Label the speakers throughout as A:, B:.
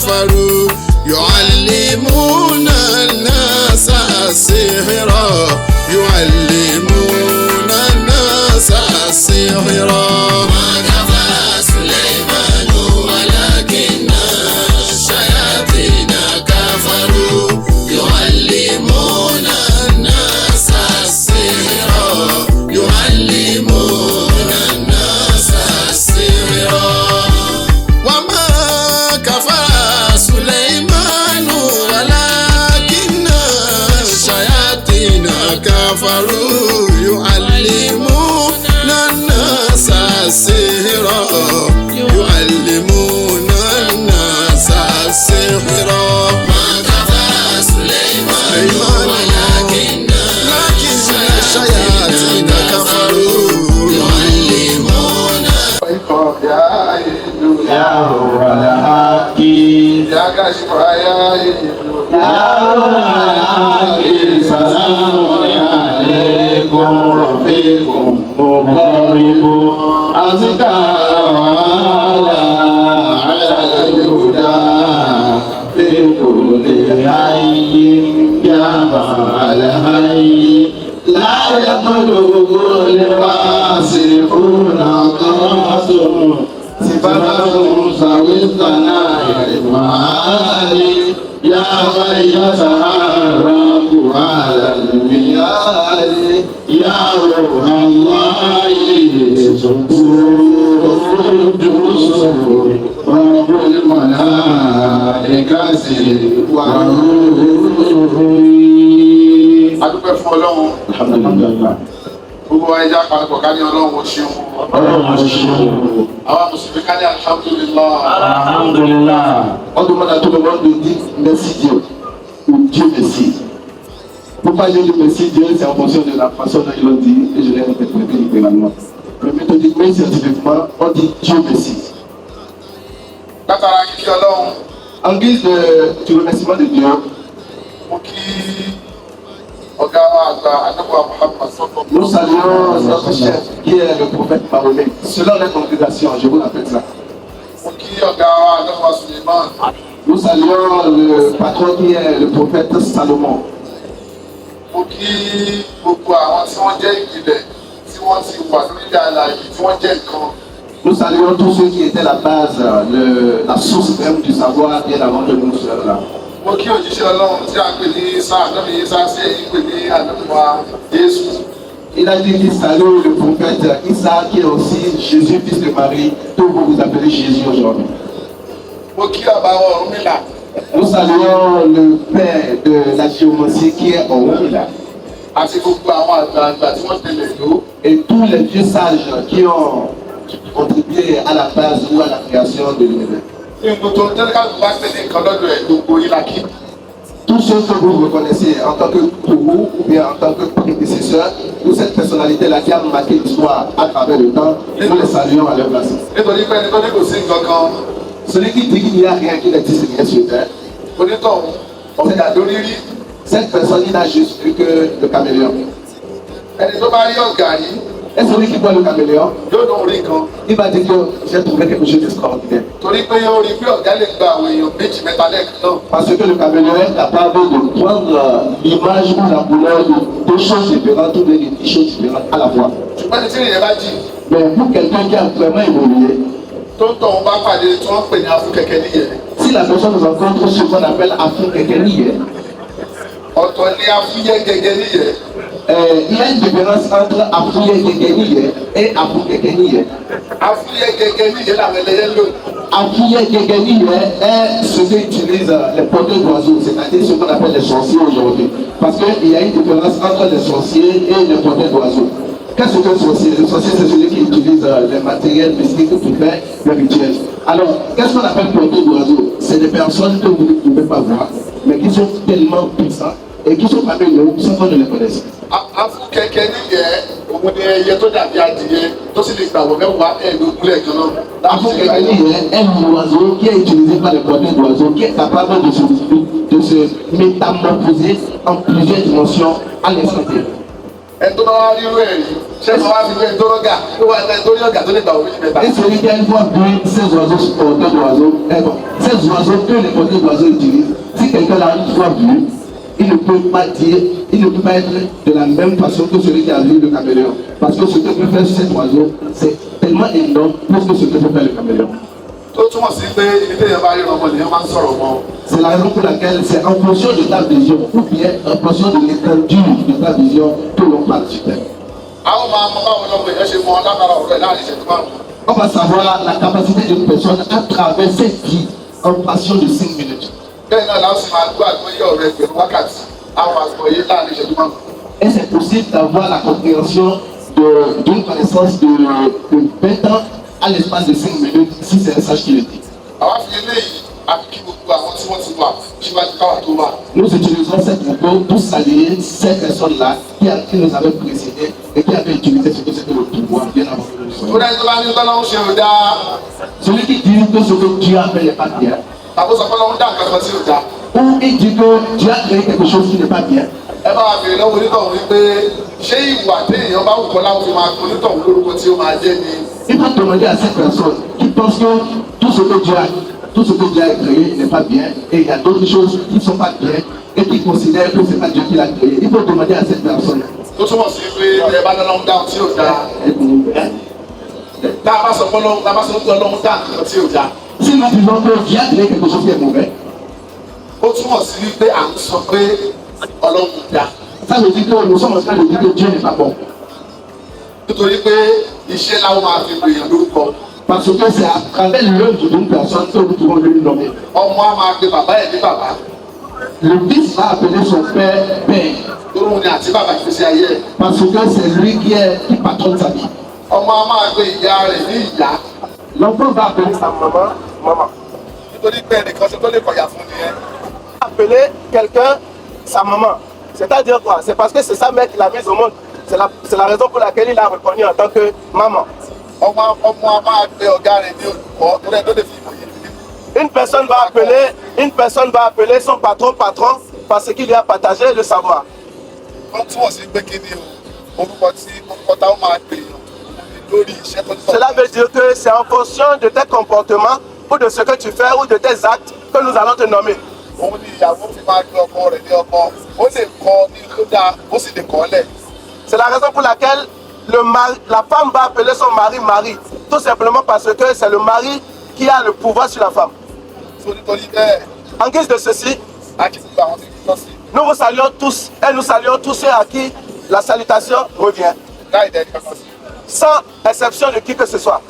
A: كفروا يعلمون الناس السحر يعلمون الناس السحر ما كفر سليمان ولكن الشياطين كفروا يعلمون الناس السحر يعلمون الناس السحر وما كفر سليمان ولكن الشياطين كفروا يعلمون الناس السحر يعلمون الناس السحر ما كفر سليمان ولكن الشياطين كفروا يعلمون
B: يا روح الحق
C: يا كاشف عيائي
B: يا روح الحق سلام عليكم رفيقكم مقرب أزكى على الهدى في كل حي يا مع الحي لا يخلق الواسفون قاسم صفاتهم سوي الثناء المعالي يا من يتحرك على المياه يا روح الله سبوح الجسر رب الملائكة والروح.
C: adúpẹ́ fún Ọlọ́run
B: Alhamdulillah.
C: gbogbo ẹja parapọ̀ ká ní Ọlọ́run ó ṣeun àwa mùsùlùmí ká ní alhamdulillah.
B: Alhamdulillah. On demande à tout le monde de dire merci Dieu ou Dieu merci. Pourquoi je dis merci Dieu, c'est en fonction de la façon dont ils l'ont dit et je l'ai interprété littéralement. Le méthode dit merci scientifiquement, on dit Dieu merci.
C: látara kíkí Ọlọ́run
B: En guise de remerciement de Dieu,
C: mo kí ọ̀gá wa àgbà àdúgbò Muhammad sọ́kọ̀.
B: nous saluons notre chef qui est le prophète Mahomet. Selon la congrégation, je vous rappelle ça.
C: mo kí ọ̀gá wa àdúgbò Suleiman.
B: Nous saluons le patron qui est le prophète Salomon.
C: mo kí gbogbo àwọn tí wọ́n jẹ́ ìpìlẹ̀ tí wọ́n ti wà lórí àlàyé tí wọ́n jẹ́ nǹkan.
B: Nous saluons tous ceux qui étaient la base, la source même du savoir bien avant que nous soyons là.
C: mo kí òjíṣẹ́ Ọlọ́run tí a pè ní sáà àdọ́bí yín sáà sí èyí pè ní àdọ́bí wa Jésù.
B: Il a dit qu'il salue le prophète Issa qui est aussi Jésus, fils de Marie, que vous appelez Jésus aujourd'hui.
C: mo kí ọba wa Ọ̀rúnmìlà.
B: Nous saluons le père de la géomancie qui est Orunmila
C: àti gbogbo àwọn àgbààgbà tí wọ́n tẹ̀lé ìlú.
B: et tous les vieux sages qui ont contribué à la base ou à la création de l'univers.
C: ní gbogbo tẹ́lẹ̀kàlù bá tẹ̀lé nǹkan lọ́dọ̀ ẹ̀ gbogbo yín la kí.
B: Tous ceux que vous reconnaissez en tant que gourou ou bien en tant que prédécesseur ou cette personnalité-là qui a marqué l'histoire à travers le temps, nous les saluons à leur place.
C: nítorí pé ẹni tó ní kò sí nǹkan kan
B: Celui qui dit qu'il n'y a rien qui n'existe rien sur terre,
C: onítọ̀hún ọ̀gá lórí rí.
B: cette personne il n'a juste vu que le caméléon.
C: ẹni tó bá rí ọ̀gá yìí
B: Et celui qui voit le caméléon,
C: yóò lóun rí kan.
B: il va dire que j'ai trouvé quelque chose d'extraordinaire.
C: torí pé ó rí pé ọ̀gá lè gba àwọn èèyàn méjì mẹ́ta lẹ́ẹ̀kan náà.
B: Parce que le caméléon est capable de prendre l'image ou la couleur de deux choses différentes ou de 10 choses différentes à la fois.
C: ṣùgbọ́n ní tí ìrìn yẹn bá jì
B: Mais pour quelqu'un qui a vraiment évolué,
C: tó ń tọ̀hún bá pàdé tí wọ́n pè ní afúnkẹ́kẹ́ níyẹn.
B: si la personne rencontre ce qu'on appelle Afro Kekeniye,
C: ọ̀tọ̀ ni afúyẹ́ gẹ́gẹ́ níyẹn.
B: il y a une différence entre Afouye Kekeniye et Afro Kekeniye.
C: afúyẹ́ gẹ́gẹ́ níyẹn làwọn ẹlẹ́yẹ lò.
B: Afouye Kekeniye est ce qu'utilisent les porteurs d'oiseaux, c'est-à-dire ce qu'on appelle les sorciers aujourd'hui. Parce qu'il y a une différence entre les sorciers et les porteurs d'oiseaux. Qu'est-ce qu'un sorcier? Le sorcier, c'est celui qui utilise les matériels mystiques pour faire le rituel. Alors, qu'est-ce qu'on appelle porteur d'oiseaux? C'est des personnes que vous ne pouvez pas voir, mais qui sont tellement puissantes et qui sont parmi nous sans qu'on ne les connaisse.
C: afúnkẹ́kẹ́ níyẹn òun ni ẹyẹ tó dàbí adìyẹ tó sì lè gbàwọ̀ mẹ́wàá ẹ̀ẹ́dógún lẹ́ẹ̀kan náà.
B: Afro Kekeniye est un oiseau qui est utilisé par les porteurs d'oiseaux, qui est capable de se métamorphoser en plusieurs dimensions à l'instant T.
C: ẹni tó bá wá rí irú ẹ̀ yìí ṣé wọ́n wá fi wé ẹni tó rọ́gà tó wá ẹni tó rí ọ̀gà tó lè gbà omi mẹ́ta.
B: Et celui qui a une fois vu ces oiseaux porteurs d'oiseaux, ces oiseaux que les porteurs d'oiseaux utilisent, si quelqu'un l'a une fois vu, il ne peut pas dire, il ne peut pas être de la même façon que celui qui a vu le caméléon. Parce que ce que peut faire cet oiseau, c'est tellement énorme plus que ce que peut faire le caméléon.
C: tó túmọ̀ sí pé ibi téèyàn bá rí ọmọ nìyẹn máa ń sọ̀rọ̀ mọ́.
B: C'est la raison pour laquelle c'est en fonction de ta vision ou bien en fonction de l'étendue de ta vision que l'on parle du thème.
C: àwọn máa mọ báwo lọ́pọ̀ èèyàn ṣe mọ lágbára ọ̀rọ̀ ẹ̀ láàrin ìṣẹ́jú márùn-ún.
B: On va savoir la capacité d'une personne à traverser vie en passion de 5 minutes.
C: bẹ́ẹ̀ náà láwọn sì máa gbọ́ àgbọ́yé ọ̀rọ̀ ẹgbẹ̀rún wákàtí àwọn àgbọ́yé láàrin ìṣẹ́jú márùn-ún.
B: Et c'est possible d'avoir la compréhension d'une connaissance de 20 ans à l'espace de 5 minutes si c'est un sage qui le dit.
C: àwa fi eléyìí àfi kí gbogbo àwọn tí wọ́n ti wà síwájú káwà tó wà.
B: Nous utilisons cette méthode pour saluer ces personnes-là qui nous avaient précédés et qui avaient utilisé ce que c'était le pouvoir bien avant que nous
C: ó
B: soyons.
C: dájú tó bá ní tọ́lá ń ṣe ò dáa
B: Celui qui dit que ce que Dieu a fait n'est pas bien,
C: tàbí sọ pé lọ́wọ́ ń dá nǹkan kan sí ò dáa.
B: ou il dit que Dieu a créé quelque chose qui n'est pas bien,
C: ẹ bá wa béèrè lọ́wọ́ onítọ̀hún wípé ṣé ìwà téèyàn bá wù kọ́ láwọn fi máa onítọ̀hún lórúkọ tí ó máa jẹ́ ni.
B: il va demander à cette personne qui pense que tout ce que Dieu a créé n'est pas bien et il y a d'autres choses qui ne sont pas bien et qui considèrent que ce n'est pas Dieu qui l'a créé. Il faut demander à cette personne.
C: tó túmọ̀ sí pé ẹ bá lọ́wọ́ ń dáhùn tí ò dáa. tá a bá sọ pé Ọlọ́run dá nǹkan tí ò dáa.
B: Si nous disons que Dieu a créé quelque chose qui est mauvais,
C: ó túmọ̀ sí wípé à ń sọ pé Ọlọ́run dá.
B: ça veut dire que nous sommes en train de dire que Dieu n'est pas bon.
C: nítorí pé iṣẹ́ láwọn máa fi gbèyàn lórúkọ.
B: Parce que c'est à travers l'œuvre d'une personne que nous pouvons lui nommer.
C: ọmọ á máa pe bàbá ẹ̀ ní bàbá.
B: Le fils va appeler son père père.
C: lóhun ni àti bàbá ìgbésí ayé ẹ̀.
B: Parce que c'est lui qui patronne sa vie.
C: ọmọ á máa pe ìyá rẹ̀ ní ìyá.
B: L'enfant va appeler sa maman maman.
C: nítorí pé ẹnìkan ṣe tó lè kọ̀yà fún ni ẹ.
D: Appeler quelqu'un sa maman. C'est-à-dire quoi? C'est parce que c'est sa mère qui l'a mise au monde. C'est la raison pour laquelle il l'a reconnu en tant que maman.
C: ọmọ á máa pe ọ̀gá rẹ̀ ní olùkọ́ tó lẹ́yìn tó lè fi ìmọ̀ yìí.
D: Une personne va appeler son patron parce qu'il lui a partagé le savoir.
C: wọ́n túmọ̀ sí pé kí ni o orúkọ táwọn máa pè yàn lórí iṣẹ́ tó ní sọ̀rọ̀.
D: Cela veut dire que c'est en fonction de tes comportements ou de ce que tu fais ou de tes actes que nous allons te nommer.
C: òun ni ìyàwó fi máa gbé ọkọ rẹ̀ ní ọkọ ó lè kọ ní tó dáa ó sì lè kọ́ lẹ̀.
D: C'est la raison pour laquelle la femme va appeler son mari, tout simplement parce que c'est le mari qui a le pouvoir sur la femme.
C: so nítorí bẹ́ẹ̀
D: En guise de ceci,
C: a kì í gbogbo àwọn tí kì í tọ́ sí
D: nous vous saluons tous et nous saluons tous ceux à qui la salutation revient,
C: láì dẹ́ni kankan sí.
D: sans exception de qui que ce soit.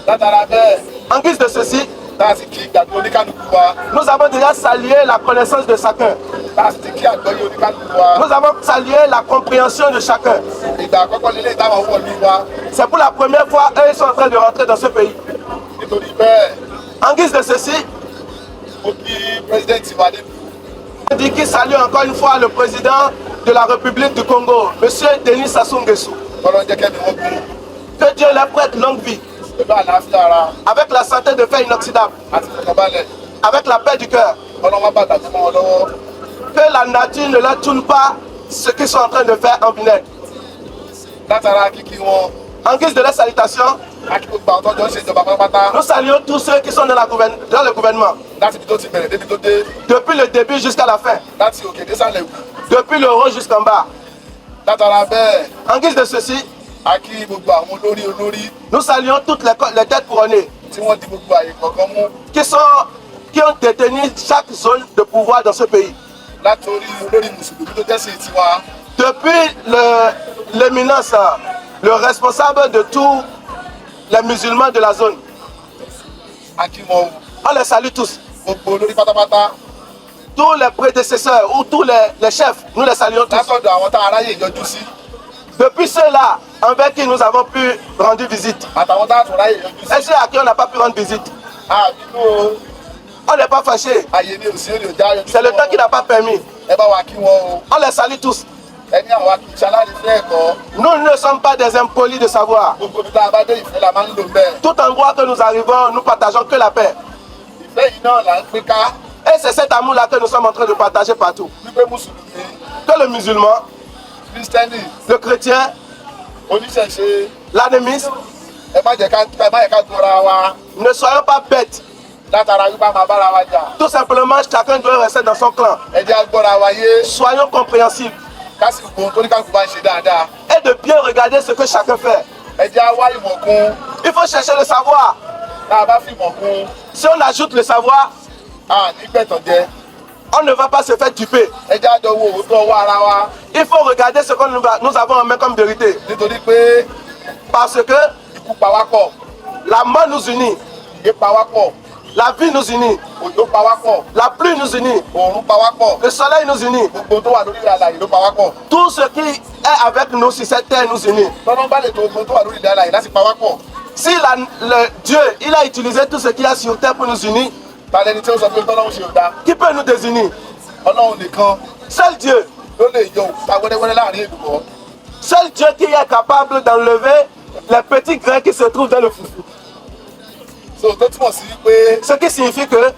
C: látara bẹ́ẹ̀
D: En guise de ceci,
C: láti kí ìgbàgbọ́ oníkálukú wa
D: nous avons déjà salué la connaissance de chacun.
C: láti kí àgbọ́yé oníkálukú wa.
D: Nous avons salué la compréhension de chacun.
C: ìgbà àkọ́kọ́ lélẹ̀ táwọn wọ̀ ní wa
D: C'est pour la première fois qu'ils sont en train de rentrer dans ce pays.
C: nítorí bẹ́ẹ̀
D: En guise de ceci,
C: mo kí pírẹsidẹ́ǹtì wa dé.
D: on dit qu'il salue encore une fois le président de la République du Congo, M. Denis Sassou Nguesso.
C: kọ́lọ́ jẹ́ kẹ́mi wọ́n kú
D: Que Dieu leur prête longue vie,
C: pẹ̀lú àlàáfíà ara
D: avec la santé de fer inoxydable,
C: àti ìfọ̀kànbalẹ̀
D: avec la paix du cœur.
C: kọ́lọ́ má bàtà fún wọn lọ́wọ́.
D: Que la nature ne leur tourne pas ce qu'ils sont en train de faire en vinaigre.
C: látara kíkí wọn
D: En guise de la salutation,
C: a kí gbogbo àwọn tọ́jọ́ ń ṣèjọba pátápátá
D: nous saluons tous ceux qui sont dans le gouvernement,
C: láti ibi tó ti bẹ̀rẹ̀ débi tó dé
D: depuis le début jusqu'à la fin,
C: láti òkè désàlẹ̀ wù.
D: depuis le haut jusqu'en bas.
C: látara bẹ́ẹ̀
D: En guise de ceci,
C: a kí gbogbo àwọn olórí
D: nous saluons toutes les têtes couronnées
C: tí wọ́n di gbogbo àyè kọ̀ọ̀kan mú
D: qui ont détenu chaque zone de pouvoir dans ce pays.
C: látòrí olórí mùsùlùmí tó tẹ̀sí tiwa
D: Depuis l'éminence, le responsable de tous les musulmans de la zone,
C: a kí wọn
D: on les salue tous.
C: gbogbo olórí pátápátá
D: Tous les prédécesseurs ou tous les chefs, nous les saluons tous.
C: látọ̀dọ̀ àwọn tá a ráyè yọjú sí
D: Depuis ceux-là envers qui nous avons pu rendre visite
C: àtàwọn tá a tún ráyè yọjú sí.
D: et ceux à qui on n'a pas pu rendre visite.
C: àbínú
D: On n'est pas fâchés.
C: àyè ni òsì òní òjá yọjú
D: C'est le temps qui n'a pas permis.
C: ẹ bá wa kí wọn o
D: On les salue tous.
C: ẹni àwọn akíkí aláàrífẹ́ ẹ̀kọ́
D: Nous ne sommes pas des impolis de savoir.
C: gbogbo ibi tá a bá dé ìfẹ́ la máa ń lò bẹ́ẹ̀.
D: Tout endroit que nous arrivons, nous partageons que la paix.
C: ìfẹ́ yìí náà là ń pín ká
D: Et c'est cet amour-là que nous sommes en train de partager partout.
C: wípé mùsùlùmí
D: Que le musulman,
C: Kristẹni,
D: le chrétien,
C: oníṣẹ̀ṣe,
D: l'anémiste.
C: ẹ má jẹ́ ká gbọ́ra wa
D: Ne soyons pas bêtes.
C: látara wípé a máa bára wa jà.
D: Tout simplement, chacun doit rester dans son clan.
C: Ẹ jẹ́ á gbọ́ra wa yé,
D: Soyons compréhensifs
C: ká sì gbóhun tó ní káàkiri bá ń ṣe dáadáa.
D: et de bien regarder ce que chacun fait.
C: Ẹ jẹ́ á wá ìmọ̀ kún,
D: Il faut chercher le savoir.
C: tá a bá fi ìmọ̀ kún,
D: Si on ajoute le savoir,
C: a ní gbẹ̀tàn jẹ.
D: on ne va pas se faire duper.
C: Ẹ jẹ́ á jọ wo òótọ́ ọwọ́ ara wa,
D: Il faut regarder ce que nous avons en main comme vérité.
C: nítorí pé
D: Parce que
C: ikú pa wá pọ̀,
D: la mort nous unit,
C: ìyè pa wá pọ̀,
D: la vie nous unit,
C: òjò pa wá pọ̀,
D: la pluie nous unit,
C: òòrùn pa wá pọ̀,
D: le soleil nous unit.
C: gbogbo tó wà lórí ilẹ̀ alààyè ló pa wá pọ̀.
D: Tout ce qui est avec nous sur cette terre nous unit.
C: Tọ́lọ́ bá lè tó gbogbo tó wà lórí ilẹ̀ alààyè láti pa wá pọ̀.
D: Si Dieu il a utilisé tout ce qu'il y a sur terre pour nous unir,
C: Ta lẹni tí ó sọ pé tọ́lọ́hún ṣe ò dáa?
D: qui peut nous désunir?
C: Ọlọ́run nìkan
D: Seul Dieu.
C: ló lè yọ òkúta wẹ́rẹ́wẹ́rẹ́ láàrin èlùbọ́.
D: Seul Dieu qui est capable d'enlever les petits grains qui se trouvent dans le foufou.
C: So tó túmọ̀ sí pé
D: Ce qui signifie que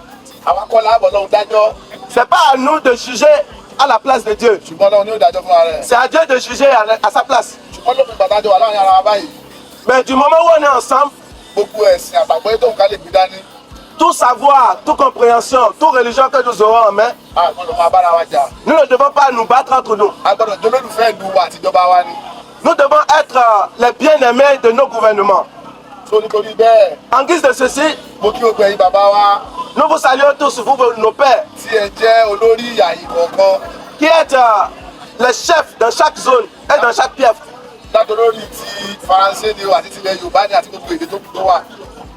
C: àwa kọ́ láàbọ̀ Ọlọ́run dájọ́,
D: c'est pas à nous de juger à la place de Dieu.
C: ṣùgbọ́n Ọlọ́run ní ó dájọ́ fúnra rẹ̀.
D: C'est à Dieu de juger à sa place.
C: Ṣùgbọ́n lópin ìgbà tájọ́ wà láàrin ara wa báyìí,
D: Mais du moment où on est ensemble,
C: gbogbo ẹ̀sìn àtàgbọ́ tó nǹkan lè gbé dání,
D: tout savoir, toute compréhension, toute religion que nous aurons en main,
C: a gbọ́dọ̀ máa bára wa jà.
D: nous ne devons pas nous battre entre nous.
C: A gbọ́dọ̀ jó lólùfẹ́ ìlú wa àtijọba wa ni.
D: Nous devons être les bien-aimés de nos gouvernements.
C: So nítorí bẹ́ẹ̀,
D: En guise de ceci,
C: mo kí gbogbo ẹ̀yin bàbá wa
D: nous vous saluons tous, vous, nos pères,
C: tí ẹ jẹ́ olórí ìyá yìí kọ̀ọ̀kan,
D: qui êtes les chefs dans chaque zone et dans chaque pièce,
C: látolórí ti Faransé ni o àti tilẹ̀ Yorùbá ni àti gbogbo èdè tó kù tó wà.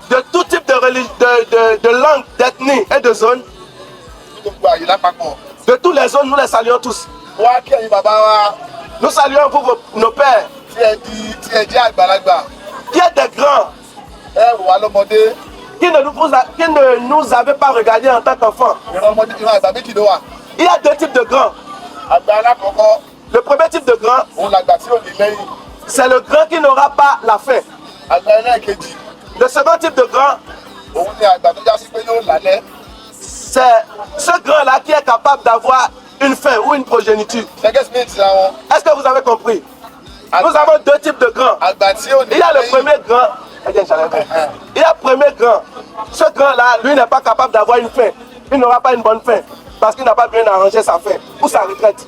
D: de tout type de langue, d'ethnie et de zone.
C: Ní gbogbo àyè lápapọ̀.
D: De toutes les zones, nous les saluons tous.
C: Mo wá kí ẹ̀yin bàbá wa
D: Nous saluons vous, nos pères,
C: tí ẹ jẹ́ àgbàlagbà,
D: qui êtes des grands,
C: ẹ wò wá lọ́mọdé.
D: qui ne nous avaient pas regardés en tant qu'enfants.
C: Ìran àgbà méjì ló wà.
D: Il y a deux types de grands.
C: Àgbà alákọ̀ọ́kọ́
D: Le premier type de grand,
C: òun làgbà tí ò ní lẹ́yìn.
D: c'est le grand qui n'aura pas la fin.
C: Àgbà ẹlẹ́ẹ̀kejì
D: Le second type de grand,
C: òun ni àgbà tó já sí pé yóò lálẹ́.
D: c'est ce grand-là qui est capable d'avoir une fin ou une progéniture.
C: Ṣẹ́gẹ́sì méjì làwọn.
D: Est-ce que vous avez compris? Nous avons deux types de grands.
C: Àgbà tí ò ní
D: Il y a le
C: lẹ́yìn.
D: premier grand. Il y a le premier grand. Ce grand-là, lui, n'est pas capable d'avoir une fin. Il n'aura pas une bonne fin. Parce qu'il n'a pas bien arrangé sa fin ou sa retraite.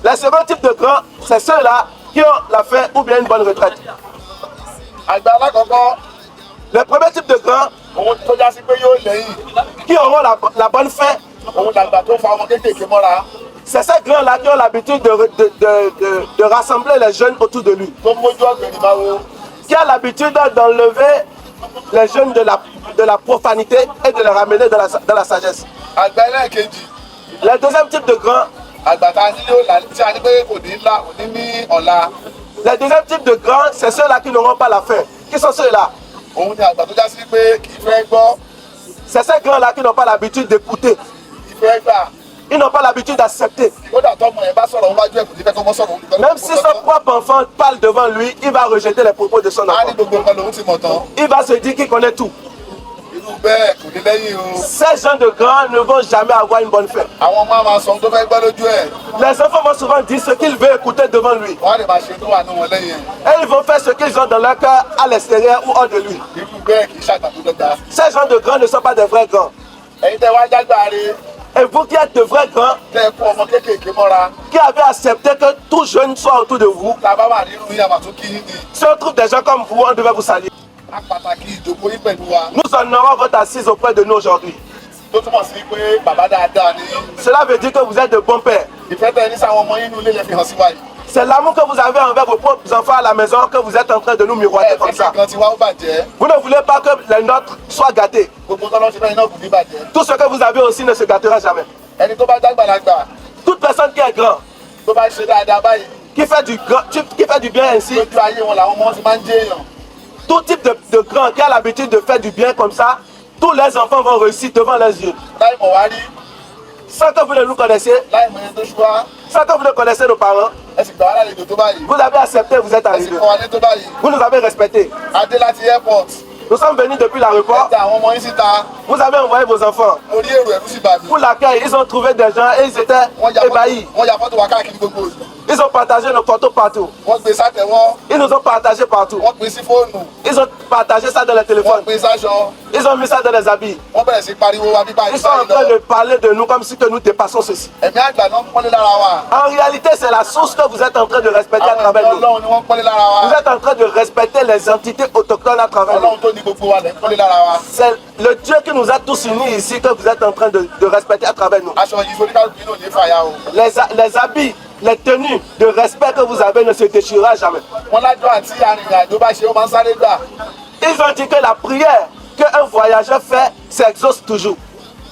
D: Le second type de grand, c'est ceux-là qui ont la fin ou bien une bonne retraite.
C: Àgbà alákọ̀ọ́kọ́
D: Le premier type de grand,
C: òun tó já sí pé yóò lẹ́yìn.
D: qui auront la bonne fin,
C: Òun làgbà tó fa ọmọ kéékèèké mọ́ra.
D: c'est ces grands-là qui ont l'habitude de rassembler les jeunes autour de lui.
C: Tó mójú ọ̀gbẹ̀rì máa wo.
D: Qui a l'habitude d'enlever les jeunes de la profanité et de les ramener dans la sagesse.
C: Àgbà ẹlẹ́ẹ̀kejì
D: Le deuxième type de grand,
C: àgbà tá a ní yóò lálẹ́ tí a ní pé kò ní ọ̀la.
D: le deuxième type de grand, c'est ceux-là qui n'auront pas la fin. Qui sont ceux-là?
C: Òun ni àgbà tó já sí pé kì í fẹ́ gbọ́,
D: C'est ces grands-là qui n'ont pas l'habitude d'écouter.
C: kì í fẹ́ gbà.
D: Ils n'ont pas l'habitude d'accepter.
C: Kódà tọ́mọ ẹ̀ bá sọ̀rọ̀ wájú ẹ̀ kò ní fẹ́ kọ́ mọ́ sọ̀rọ̀.
D: Même si son propre enfant parle devant lui, il va rejeter les propos de son
C: a ní
D: enfant.
C: gbogbo nǹkan lòun ti mọ̀ tán.
D: Il va se dire qu'il connaît tout.
C: Irú bẹ́ẹ̀ kò ní lẹ́yìn o.
D: Ces gens de grands ne vont jamais avoir une bonne fin.
C: Àwọn ọmọ á máa sọ ohun tó fẹ́ gbọ́ lójú ẹ̀.
D: Les enfants vont souvent dire ce qu'ils veulent écouter devant lui.
C: Wọ́n á lè máa ṣe tó wà ní wọn lẹ́yìn ẹ̀.
D: Et ils vont faire ce qu'ils ont dans leur cœur à l'extérieur ou hors de lui.
C: Irú bẹ́ẹ̀ kì í ṣàgbà tó dọ́gba.
D: Ces gens de grands ne sont pas des vrais grands.
C: Ẹ̀yin tẹ́ wá jágbá re,
D: Et vous qui êtes de vrais grands,
C: tẹ́ ẹ kó ọmọ kéékèèké mọ́ra.
D: qui avez accepté que tout jeune soit autour de vous,
C: Tá a bá wà nínú yín àmà tó kí yín ni.
D: si on trouve des gens comme vous, on devait vous saluer.
C: Á pàtàkì ìjókòó yín pẹ̀lú wa.
D: Nous honorons votre assise auprès de nous aujourd'hui.
C: Tó túmọ̀ sí pé bàbá dáadáa ni.
D: Cela veut dire que vous êtes de bons pères.
C: Ìfẹ́ tẹ́ ẹ ní sáwọn ọmọ yín nínú ilé lẹ fi hàn sí wa yìí.
D: C'est l'amour que vous avez envers vos propres enfants à la maison que vous êtes en train de nous miroiter
C: Ẹ
D: comme
C: fẹ́
D: ça.
C: kí nǹkan tiwa ó bàjẹ́.
D: Vous ne voulez pas que les nôtres soient gâtés.
C: Gbogbo tọ́lọ́ ṣe fẹ́ iná kò ní bàjẹ́.
D: Tout ce que vous avez aussi ne se gâtera jamais.
C: Ẹni tó bá dágbàlagbà
D: Toute personne qui est grand,
C: tó bá ṣe dáadáa báyìí.
D: qui fait du bien ainsi,
C: Lójú ayé wọn làwọn ọmọ ti máa ń jẹ́ èèyàn.
D: tout type de grand qui a l'habitude de faire du bien comme ça, tous les enfants vont réussir devant leurs yeux.
C: Láì mọ̀ wá rí,
D: Sans que vous ne nous connaissiez,
C: láì mọ̀ ẹni tó ṣú wá,
D: sans que vous ne connaissiez nos parents,
C: ẹ sì gbà wá lálejò tó báyìí.
D: vous avez accepté, vous êtes
C: Ẹ sì
D: arrivés.
C: kọ́ wa ní tó báyìí.
D: Vous nous avez respectés.
C: Adé láti airport.
D: Nous sommes venus depuis
C: Ẹ
D: l'aéroport.
C: ta àwọn ọmọ yín síta.
D: Vous avez envoyé vos enfants.
C: Mo rí èrò ẹ̀rú sí bàbí.
D: Pour l'accueil, ils ont trouvé des gens et ils étaient ébahis.
C: Wọ́n ya fọ́tò wa káàkiri gbogbo ìlú.
D: Ils ont partagé nos photos partout.
C: wọ́n gbé sátẹ̀wọ́,
D: Ils nous ont partagé partout.
C: wọ́n gbé sí fóònù,
D: Ils ont partagé ça dans les
C: wọ́n
D: téléphones.
C: gbé sáṣọ,
D: Ils ont mis ça dans les habits.
C: wọ́n bẹ̀rẹ̀ sí pariwo wa bíbá
D: Ils sont en
C: ìbáyìí
D: train de
C: lọ.
D: parler de nous comme si que nous dépassons ceci.
C: Ẹ̀mí àgbà náà ń pọ́nlé lára wa.
D: En réalité, c'est la source que vous êtes en train de respecter à
C: Àwọn ẹ̀mí
D: travers nous.
C: Ọlọ́run ni wọ́n ń pọ́nlé lára
D: Vous
C: wa.
D: êtes en train de respecter les entités autochtones à travers nous.
C: Ọlọ́run tó ní gbogbo wa lẹ̀ ń pọ́nlé lára wa.
D: C'est le Dieu qui nous a tous unis ici que vous êtes en train de respecter à travers nous.
C: Aṣọ yìí oníkálukú yìí ò ní fàyà o.
D: Les habits, les tenues de respect que vous avez ne se déchirera jamais.
C: Wọ́n lájọ́ àti arìnrìn-àjò bá ṣe ó máa ń sáré gbà.
D: Ils ont dit que la prière qu'un voyageur fait s'exauce toujours.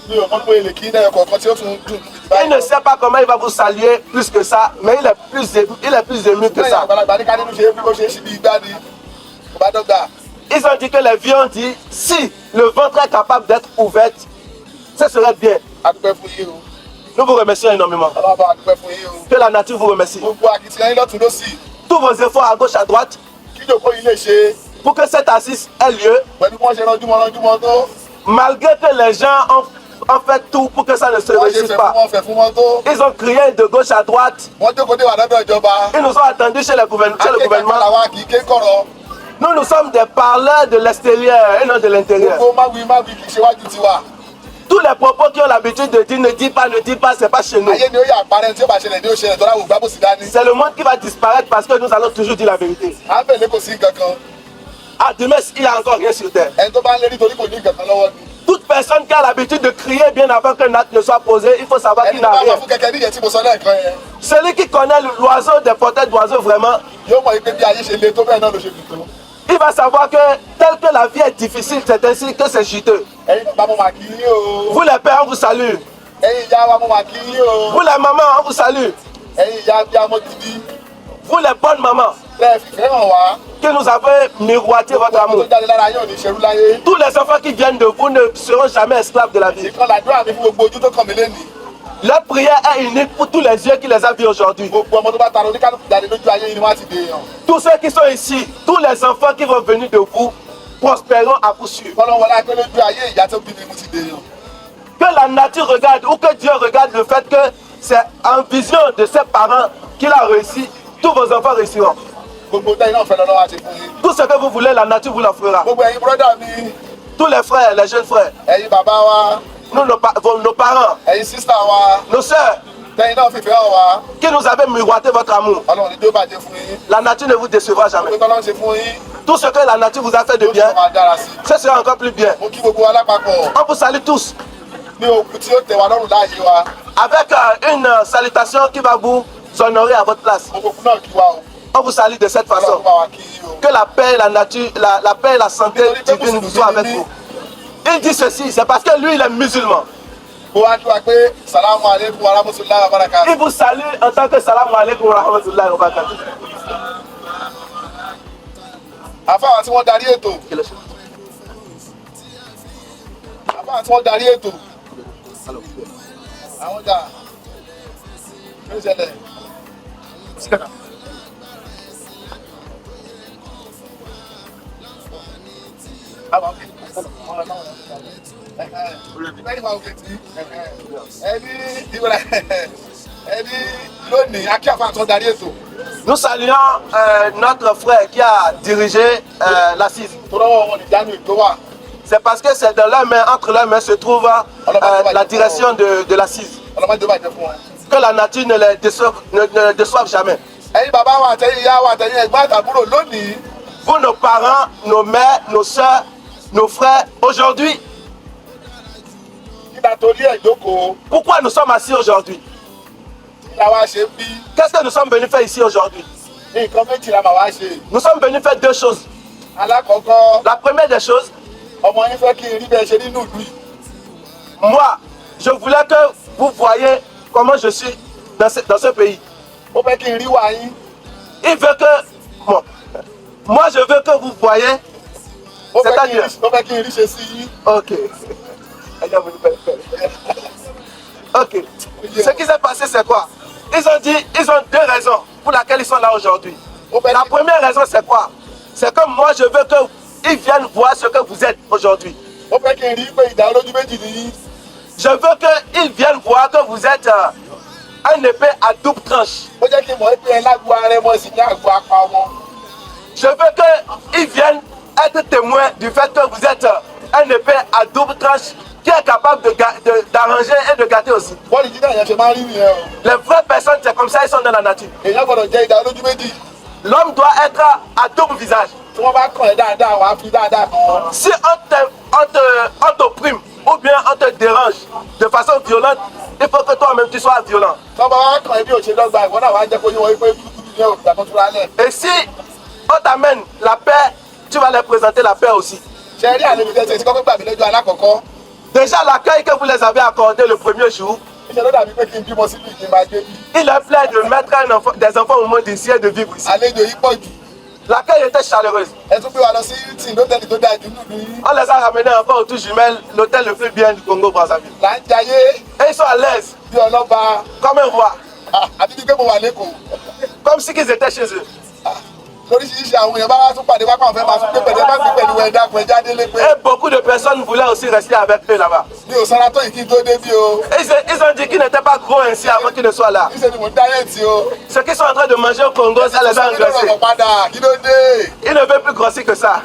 C: Mi ò mọ̀ pé èlé kí náà kọ̀ọ̀kan tí ó tún dùn níbi
D: Il
C: báyìí.
D: ne sait pas comment il va vous saluer plus que ça, mais il est plus ému que
C: Lẹ́yìn
D: ça.
C: àgbàlagbà ní ká nínú ṣe é bí ó ṣe é ṣí bí igbá ni. Kò bá dọ́gba.
D: Ils ont dit que les vieux ont dit, si le ventre est capable d'être ouvert, ce serait bien.
C: A dúpẹ́ fún yín o.
D: Nous vous remercions énormément.
C: Ọlọ́run bá wa dúpẹ́ fún yín o.
D: Que la nature vous remercie.
C: Gbogbo akitiyan yín lọ́tún lósì.
D: Tous vos efforts à gauche, à droite,
C: Kí ìjókòó yìí lè ṣe
D: pour que cette assise ait lieu,
C: pẹ̀lú bí wọ́n ṣe ranjúmọ́ tó.
D: malgré que les gens ont fait tout pour que ça ne se
C: Wọ́n ṣe
D: réussisse
C: fẹ̀ fún
D: pas.
C: wọn fẹ̀ fún wọn tó.
D: Ils ont crié de gauche à droite.
C: Wọ́n jókòó dé wà lọ́dọ̀ ìjọba.
D: Ils nous ont attendus chez le
C: Akẹ́kọ̀ọ́
D: gouvernement.
C: làwa kì í ké kọ̀rọ̀.
D: Nous sommes des parleurs de l'extérieur et non de l'intérieur.
C: Gbogbo máwìí kì í ṣe wájú tiwa.
D: Tous les propos qui ont l'habitude de dire ne dis pas, c'est pas chez nous.
C: Ayé ni ó yà parẹ́ tí ó bá ṣẹlẹ̀ ní ó ṣẹlẹ̀ tó láwùjọ gbàgbó sí dání.
D: C'est le monde qui va disparaître parce que nous allons toujours dire la vérité.
C: À ń bèèrè kò sí nǹkan kan.
D: Ah, demain, il n'y a encore rien sur terre.
C: Ẹni tó bá ń lérí torí kò ní nǹkan kan lọ́wọ́ ni.
D: Toute personne qui a l'habitude de crier bien avant qu'un acte ne soit posé, il faut savoir
C: Ẹni
D: qu'il
C: tó
D: n'a
C: bá
D: rien.
C: wà fún kẹ̀kẹ́ níyẹn tí mo sọ lẹ́ẹ̀kan yẹn.
D: Celui qui connaît l'oiseau des porteurs d'oiseaux vraiment,
C: Yóò mọ̀ pé bí ayé ṣe le tó bẹ́ẹ̀ náà ló ṣe dùn tó.
D: il va savoir que tel que la vie est difficile, c'est ainsi que c'est juteux.
C: Ẹ̀yin bàbá mo mà kí yín o.
D: Vous les pères, on vous salue.
C: Ẹ̀yin ìyá wa mo mà kí yín o.
D: Vous les mamans, on vous salue.
C: Ẹ̀yin ìyá bí amọ̀ gidi.
D: Vous les bonnes mamans
C: Bẹ́ẹ̀ fìfẹ́ hàn wá.
D: qui nous avez miroité votre
C: Gbogbo
D: amour.
C: tó jáde lára yóò ní ṣerú láyé.
D: Tous les enfants qui viennent de vous ne seront jamais esclaves de la vie.
C: Ìkan làdúrà mi fún gbogbo ojú tó kàn mí lénìí.
D: Leur prière est unique pour tous les yeux qui les a vus aujourd'hui.
C: Gbogbo ọmọ tó bá tara oníkálukú jáde lójú ayé yìí ni wọ́n á ti dè èèyàn.
D: Tous ceux qui sont ici, tous les enfants qui vont venir de vous, prospéreront à coup sûr.
C: Kọ́lọ́ wọlé akẹ́ lójú ayé ìyá tó bí mi mo ti dè èèyàn.
D: Que la nature regarde ou que Dieu regarde le fait que c'est en vision de ses parents qu'il a réussi, tous vos enfants réussiront.
C: Gbogbo tẹ́yìn náà fẹ́ lọ́wọ́ àti fún yín.
D: Tout ce que vous voulez, la nature vous l'offrira.
C: Gbogbo ẹ̀yin bọ́dà mi,
D: Tous les frères, les jeunes frères,
C: ẹ̀yin bàbá wa,
D: nous, nos parents,
C: ẹ̀yin sísítà wa,
D: nos sœurs,
C: tẹ́yìn náà fìfẹ́ hàn wá.
D: qui nous avez miroité votre amour,
C: Ọlọ́run ní bí ó bàjẹ́ fún yín.
D: la nature ne vous décevra jamais.
C: Gbogbo tọ́lọ́ ń ṣe fún yín.
D: Tout ce que la nature vous a fait de
C: Ó sì
D: bien,
C: máa dára sí.
D: ce sera encore plus bien.
C: Mo kí gbogbo wa lápapọ̀
D: On vous salue tous
C: ní òkú tí ó tẹ̀ wá lọ́rùn láàyè wa.
D: avec une salutation qui va vous honorer à votre place.
C: Gbogbo òkú náà kí wa o.
D: On vous salue de cette
C: Ọlọ́run
D: façon.
C: bá wa kí yín o.
D: Que la paix et la nature, la paix et la santé divine soient avec vous. Il dit ceci, c'est parce que lui, il est musulman.
C: Mo wá kí wa pé salamu aleykum wa rahmatulahi wa barakatuh.
D: Il vous salue en tant que salam alaikum wa rahmatullahi wa barakatuh.
C: Àfáà tí wọ́n darí ètò. Àfáà tí wọ́n darí ètò. Àwọn ọjà. Kí ló ṣẹlẹ̀? Ẹni lónìí akí àfáà tí wọ́n darí ètò.
D: Nous saluons notre frère qui a dirigé l'assise.
C: Tó lọ́wọ́ wọn ìjánu ètò wà.
D: C'est parce que c'est dans leurs mains, entre leurs mains se trouve la direction de l'assise.
C: Ọlọ́mọdé bàjẹ́ fún wọn.
D: Que la nature ne les déçoive jamais.
C: Ẹ̀yin bàbá wa àtẹ̀yin ìyá wa àtẹ̀yin ẹ̀gbọ́n àtàbúrò lónìí.
D: Vous, nos parents, nos mères, nos soeurs, nos frères, aujourd'hui,
C: Nígbà tó rí ẹ̀jókòó,
D: pourquoi nous sommes assis aujourd'hui?
C: kí la wá ṣe bí?
D: Qu'est-ce que nous sommes venus faire ici aujourd'hui?
C: Nǹkan méjì la máa wá ṣe.
D: Nous sommes venus faire deux choses.
C: Alákọ̀ọ́kọ́,
D: La première des choses,
C: ọmọ yín fẹ́ kí n rí bẹ́ẹ̀ ṣe nínú ìlú yìí.
D: moi, je voulais que vous voyez comment je suis dans ce pays.
C: Ó fẹ́ kí n rí wà yín.
D: Il veut que... Bon, moi, je veux que vous voyez...
C: Ó fẹ́
D: C'est-à-dire...
C: kí n rí ṣe sí yín.
D: Ok. Ok. Ce qui s'est passé, c'est quoi? Ils ont deux raisons pour lesquelles ils sont là aujourd'hui. La première raison, c'est quoi? C'est que moi, je veux qu'ils viennent voir ce que vous êtes aujourd'hui.
C: Ó fẹ́ kí n rí pé ìdá olójú méjì ni yín.
D: Je veux qu'ils viennent voir que vous êtes une épée à double tranche.
C: ó jẹ́ kí n mọ̀ pé ẹ lágbo ara ẹ mọ̀ sí ní àgbo apá wọn.
D: Je veux qu'ils viennent être témoins du fait que vous êtes une épée à double tranche qui est capable d'arranger et de gâter aussi.
C: bọ́ọ̀lù jíjà yẹn ṣe máa ń rí nìyẹn o.
D: Les vraies personnes, c'est comme ça, ils sont dans la nature.
C: èèyàn gbọ́dọ̀ jẹ́ ìdá olójú méjì.
D: L'homme doit être à double visage.
C: tí wọ́n bá kàn ẹ́ dáadáa wàá fi dáadáa kàn wọ́n.
D: Si on t'opprime ou bien on te dérange de façon violente, il faut que toi-même tu sois violent.
C: tọ́ bá wá kàn ẹ́ bí òṣèdọ́gba ìwọ náà wàá jẹ́ kó yín wọ́n pé kúkúrú yẹn ò gbà tó túra lẹ̀.
D: Et si on t'amène la paix, tu vas leur présenter la paix aussi.
C: ṣe rí àlejò tẹ́sí tí kọ́kọ́ gbà mí lọ́jọ́ alákọ̀ọ́kọ́.
D: Déjà, l'accueil que vous les avez accordé le premier jour,
C: ìṣe ló dàbí pé kí n bímọ síbi kí n máa gbé bí.
D: il est plein de mettre des enfants au monde d'ici et de vivre ici.
C: àlejò yìí pọ̀ jù.
D: L'accueil était chaleureuse.
C: ẹ tún gbé wa lọ sí hilton lọ́tẹ̀lì tó dáa jù nínú yìí.
D: On les a ramenés encore au tout jumelle, l'hôtel le plus bien du Congo-Brazzaville.
C: là ń jayé
D: Et ils sont à l'aise,
C: bí ọlọ́ba.
D: comme un roi,
C: àbí bí pé mo wà lẹ́kọ̀ọ́.
D: comme si ils étaient chez eux.
C: lóríṣiríṣi àwọn èèyàn bá wá tún pàdé wá pàwọn fẹ́ máa tún gbé pẹ̀lú ẹ bá gbé pẹ̀lú ẹ̀ dákun ẹ̀ jáde lé pé.
D: Et beaucoup de personnes voulaient aussi rester avec eux là-bas.
C: mi ò sanra tó yìí kí n tó débi o.
D: Ils ont dit qu'ils n'étaient pas gros ainsi avant qu'ils ne soient là.
C: níṣẹ́ ni mo ń dáyẹ̀tì o.
D: Ce qu'ils sont en train de manger au Congo, ça les a engraissés.
C: ọ̀rọ̀ padà kí ló dé.
D: Ils ne veulent plus grossir que ça.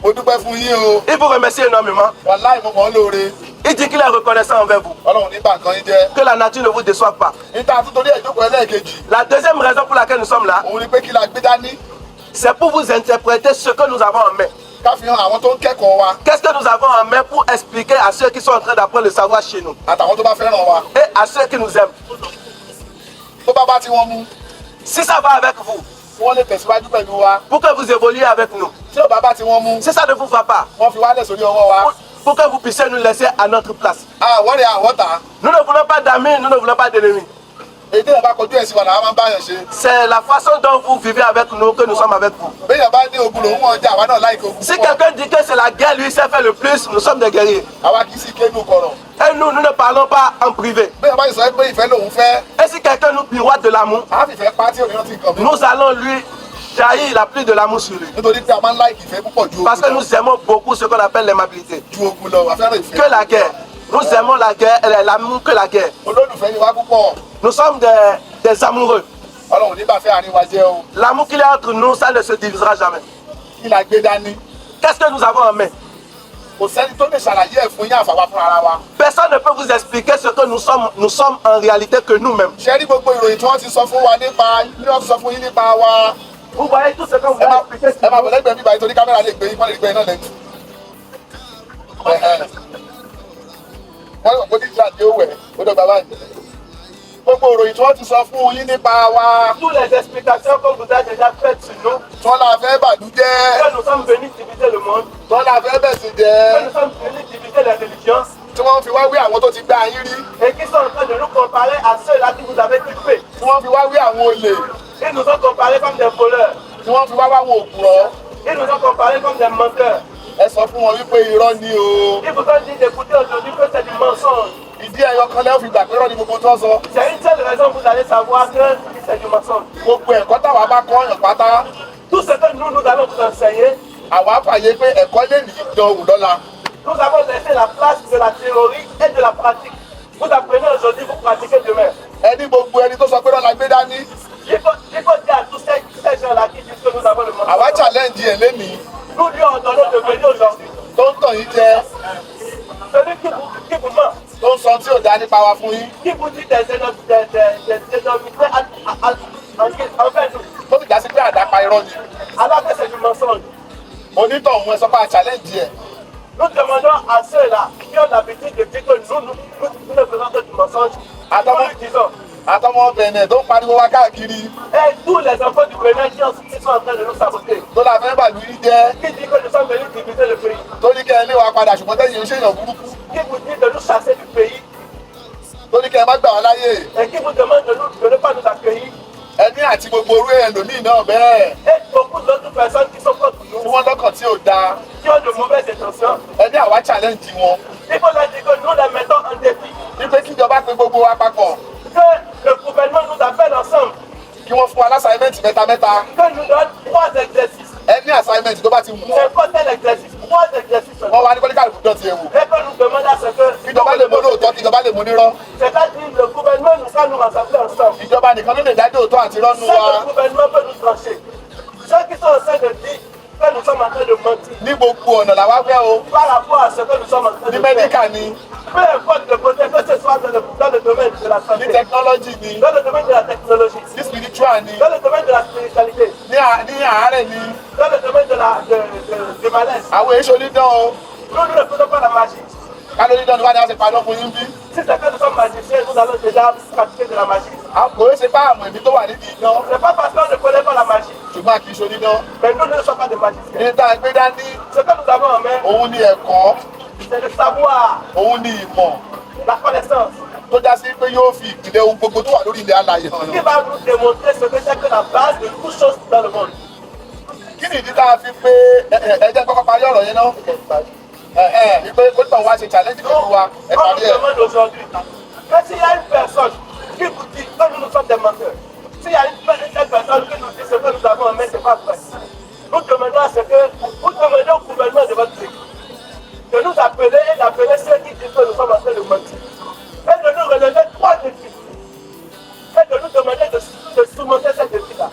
C: mo dúpẹ́ fún yín o.
D: Ils vous remercient énormément.
C: wàláì mo mọ̀ ọ́ lóore.
D: Il dit qu'il est reconnaissant envers vous.
C: ọlọ́run ní bàkan yín jẹ́.
D: Que la nature ne vous déçoive pas.
C: níta tún torí ẹ̀jókòó ẹlẹ́ẹ̀kejì.
D: La deuxième raison pour laquelle nous sommes là,
C: òun ni pé kí la gbé dání.
D: c'est pour vous interpréter ce que nous avons en main.
C: ká fi hàn àwọn tó ń kẹ́kọ̀ọ́ wa.
D: Qu'est-ce que nous avons en main pour expliquer à ceux qui sont en train d'apprendre le savoir chez nous
C: àtàwọn tó bá fẹ́ràn wa.
D: et à ceux qui nous aiment.
C: tó bá ti wọn mú.
D: Si ça va avec vous,
C: wọ́n lè tẹ̀síwájú pẹ̀lú wa.
D: pour que vous évoluiez avec nous.
C: tí ò bá ti wọn mú.
D: Si ça ne vous va pas,
C: wọ́n fi wálẹ̀ sórí ọwọ́ wa.
D: pour que vous puissiez nous laisser à notre place.
C: àwọ̀rẹ́ àwọ̀tà.
D: Nous ne voulons pas d'amis, nous ne voulons pas d'ennemis.
C: èyí téèyàn bá kojú ẹ̀sìn wa làwọn máa ń báyàn ṣe.
D: C'est la façon dont vous vivez avec nous que nous sommes avec vous.
C: béèyàn bá ní ogun lòun mọ̀ ọjà àwa náà láìka ogun.
D: Si quelqu'un dit que c'est la guerre, lui sait faire le plus, nous sommes des guerriers.
C: àwa kì í sì kéénu kọ̀rọ̀.
D: Et nous ne parlons pas en privé.
C: béèyàn bá sọ pé ìfẹ́ lòun fẹ́.
D: Et si quelqu'un nous piroite de l'amour,
C: a fi fẹ́ pátí òmíràn ti kàn mí.
D: nous allons lui jaillir la pluie de l'amour sur lui.
C: nítorí pé a máa ń láìkì ìfẹ́ púpọ̀ ju
D: Parce que
C: ogun lọ.
D: nous aimons beaucoup ce qu'on appelle l'aimabilité.
C: ju ogun lọ àfẹ́ràn ìfẹ́.
D: Que la guerre. Nous aimons la guerre et l'amour que la guerre.
C: olólùfẹ́ ni wá púpọ̀.
D: Nous sommes des amoureux.
C: ọlọ́run ní bá fẹ́ àárín wa jẹ́ o.
D: L'amour qu'il y a entre nous, ça ne se divisera jamais.
C: kí la gbé dání.
D: Qu'est-ce que nous avons en main?
C: kò sẹ́ni tó lè ṣàlàyé ẹ̀ fún yín àfàwà fún ara wa.
D: Personne ne peut vous expliquer ce que nous sommes en réalité que nous-mêmes.
C: ṣé rí gbogbo ìròyìn tí wọ́n ti sọ fún wa nípa ní wọ́n ti sọ fún yín nípa wa.
D: Vous voyez tout ce que vous
C: ẹ máa
D: expliquez.
C: ẹ máa bọ̀ lẹ́gbẹ̀ẹ́ bíbá yìí torí kámẹ́rà lè gbé yín wọ́n lè gbé yín náà lẹ́nu. wọ́n lè wọ́n kó díjà tí ó wẹ̀ ó dọ̀gba báyìí. gbogbo ìròyìn tí wọ́n ti sọ fún yín nípa wa.
D: Toutes les explications que vous avez déjà faites sur nous,
C: tí wọ́n la fẹ́ bàlújẹ́.
D: que nous sommes venus diviser le monde,
C: tí wọ́n la fẹ́ bẹ̀sìn
D: que
C: jẹ́.
D: nous sommes venus diviser les religions,
C: tí wọ́n fi wá wí àwọn tó ti gbá yín rí.
D: et qui sont en train de nous comparer à ceux-là qui vous avaient tués.
C: tí wọ́n fi wá wí àwọn olè.
D: Ils nous ont comparés comme des voleurs.
C: tí wọ́n fi wá wá àwọn òpùrọ́.
D: Ils nous ont comparés comme des menteurs.
C: ẹ sọ fún wọn wípé irọ́ ni o.
D: Ils vous ont dit d'écouter aujourd'hui que c'est du mensonge.
C: ìdí ẹyọ kan lẹ́yìn fi gbà pé irọ́ ni gbogbo tó ń sọ.
D: C'est une seule raison, vous allez savoir que c'est du mensonge.
C: gbogbo ẹ̀kọ́ táwa bá kọ́ ọ̀yàn pátá.
D: Tout ce que nous allons vous enseigner,
C: àwa fàyè pé ẹ̀kọ́ lè ní ìdánwò lọ́la.
D: nous avons laissé la place de la théorie et de la pratique. Vous apprenez aujourd'hui, vous pratiquez demain.
C: ẹni gbogbo ẹni tó sọ pé lọ́la gbé dání.
D: Il faut dire à tous ces gens-là qui disent que nous avons le
C: àwa
D: mensonge.
C: challenge ẹ̀ lénìí.
D: Nous lui ordonnons de venir aujourd'hui.
C: tó ń tàn yín jẹ.
D: Celui qui vous ment,
C: tó ń sọ tí ò dá nípa wa fún yín.
D: qui vous dit des énormités envers nous,
C: tó sì já sí pé àdápa irọ́ ni.
D: alors que c'est du mensonge.
C: onítọ̀hún ẹ sọ pé a challenge ẹ̀.
D: Nous demandons à ceux-là qui ont l'habitude de dire que nous ne faisons que du mensonge. Nous lui disons,
C: àtọmọ bẹ̀nẹ̀ tó ń pariwo wá káàkiri.
D: et tous les enfants du Bénin qui sont en train de nous saboter,
C: tó la fẹ́ bàlú yín jẹ́.
D: qui dit que nous sommes venus diviser le pays,
C: tó ní kẹ́ ẹ lé wa padà ṣùgbọ́n tẹ́yìn ṣe èèyàn burúkú.
D: qui vous dit de nous chasser du pays,
C: tó ní kẹ́ ẹ má gbà wá láyè.
D: et qui vous demande de ne pas nous accueillir,
C: ẹni àti gbogbo orú ẹlòmíì náà bẹ́ẹ̀.
D: et beaucoup d'autres personnes qui sont contre
C: tí
D: nous,
C: wọ́n lọ́kàn tí ò dáa.
D: qui ont de mauvaises intentions.
C: ẹni àwa challenge wọn.
D: Il faut leur dire que nous les mettons en défi,
C: wípé kíjọba pé gbogbo wa papọ̀.
D: que le gouvernement nous appelle ensemble,
C: kí wọ́n fún wa l'assignment mẹ́ta.
D: que nous donne 3 exercices,
C: ẹni assignment tó bá ti wù wọ́n.
D: n'importe quel exercice, 3 exercices.
C: wọ́n wá ní kọ́líkà ìbùdó ti ewu.
D: Et que nous demandons à ce que,
C: kíjọba lè mú lóòótọ́ kíjọba lè mú nírọ́.
D: c'est-à-dire le gouvernement gouvernement nous va nous rassembler ensemble.
C: ìjọba nìkan ló lè dájọ́ òótọ́ àti rọ́nu
D: Seul
C: wa.
D: le gouvernement peut nous trancher. Ceux qui sont en train de dire que nous sommes en train de mentir
C: ní gbogbo ọ̀nà làwa fẹ́ o.
D: par rapport à ce que nous sommes en train
C: ní
D: de faire.
C: mẹ́díkà ni,
D: Peu importe le côté, que ce soit dans le domaine de la
C: ní
D: santé,
C: tẹkinọ́lọ́jì ni,
D: dans le domaine de la technologie,
C: ní spiritual ni,
D: dans le domaine de la spiritualité,
C: ní àárẹ̀ ni.
D: dans le domaine de du malaise.
C: àwọn èso onídán o.
D: Nous ne faisons pas la magie.
C: ká ló nídán ni wọ́n á ṣe padà fún yín bí.
D: Si c'est que nous sommes magiciens, nous allons déjà pratiquer de la magie.
C: a kò é ṣe bá àmọ̀ ẹ̀mí tó wà nídìí iná.
D: Ce n'est pas parce qu'on ne connaît pas la magie,
C: ṣùgbọ́n a kì í ṣe onídán.
D: mais nous ne sommes pas des magiciens.
C: ní tá a gbé dání,
D: Ce que nous avons en main,
C: òun ni ẹ̀kọ́,
D: c'est le savoir,
C: òun ni ìmọ̀
D: la connaissance,
C: tó já sí pé yóò fi ìpìlẹ̀ ohun gbogbo tó wà lórí ilẹ̀ alààyè hàn
D: qui
C: yàn.
D: va nous démontrer ce que c'est que la base de toute chose dans le monde.
C: kí ni ìdí tá a fi pé ẹjẹ́ kọ́kọ́ parí ọ̀rọ̀ yẹn náà. ìpè kóńtàn wa ṣe challenge pẹ̀lú wa ẹ
D: On
C: parí
D: nous
C: ẹ̀.
D: demande aujourd'hui que s'il y a une personne qui vous dit que nous sommes des menteurs, s'il y a une personne qui nous dit ce que nous avons en main, ce n'est pas vrai. Nous demandons à ce que vous demandez au gouvernement de votre pays de nous appeler et d'appeler ceux qui disent que nous sommes en train de mentir. Et de nous relever 3 défis. Et de nous demander de surmonter ces défis-là.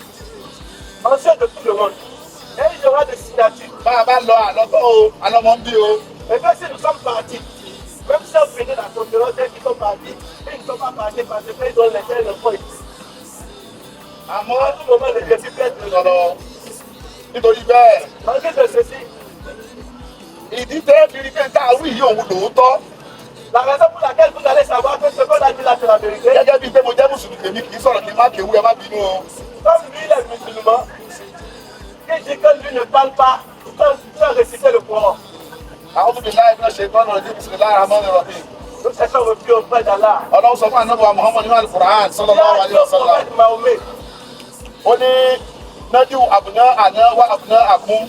D: En yeux de tout le monde. Et il y aura des signatures.
C: bá a bá lọ àlọ́tọ́ o àlọ́mọ ń bí o.
D: Et que si nous sommes partis, même si on finit la conférence, ceux qui sont partis, ils ne sont pas partis parce qu'ils ont laissé le point.
C: àmọ́
D: À tout moment, les défis peuvent nous donner.
C: sọ̀rọ̀ nítorí bẹ́ẹ̀
D: En guise de ceci,
C: ìdí tẹ́ fi rí pé tá a wí yìí òun lòótọ́.
D: la raison pour laquelle vous allez savoir que ce qu'on a dit là, c'est la vérité.
C: gẹ́gẹ́ bíi pé mo jẹ́ mùsùlùmí èmi kì í sọ̀rọ̀ kí n má kéwú ẹ má bínú o.
D: Comme lui, il est musulman, il dit que lui ne parle pas sans réciter le Coran.
C: àwọn bíbí láì náà ṣe tọ́nà ọdún bísí lára mọ́ mi rọ̀bì.
D: Nous cherchons refuge auprès d'Allah.
C: ọlọ́run sọ fún ànábọ̀ Muhammad nínú Al-Qur'an sallallahu alaihi
D: Il y a le
C: wasallam.
D: prophète Mahomet.
C: ó ní nájú àbùná àná wá àbùná àkún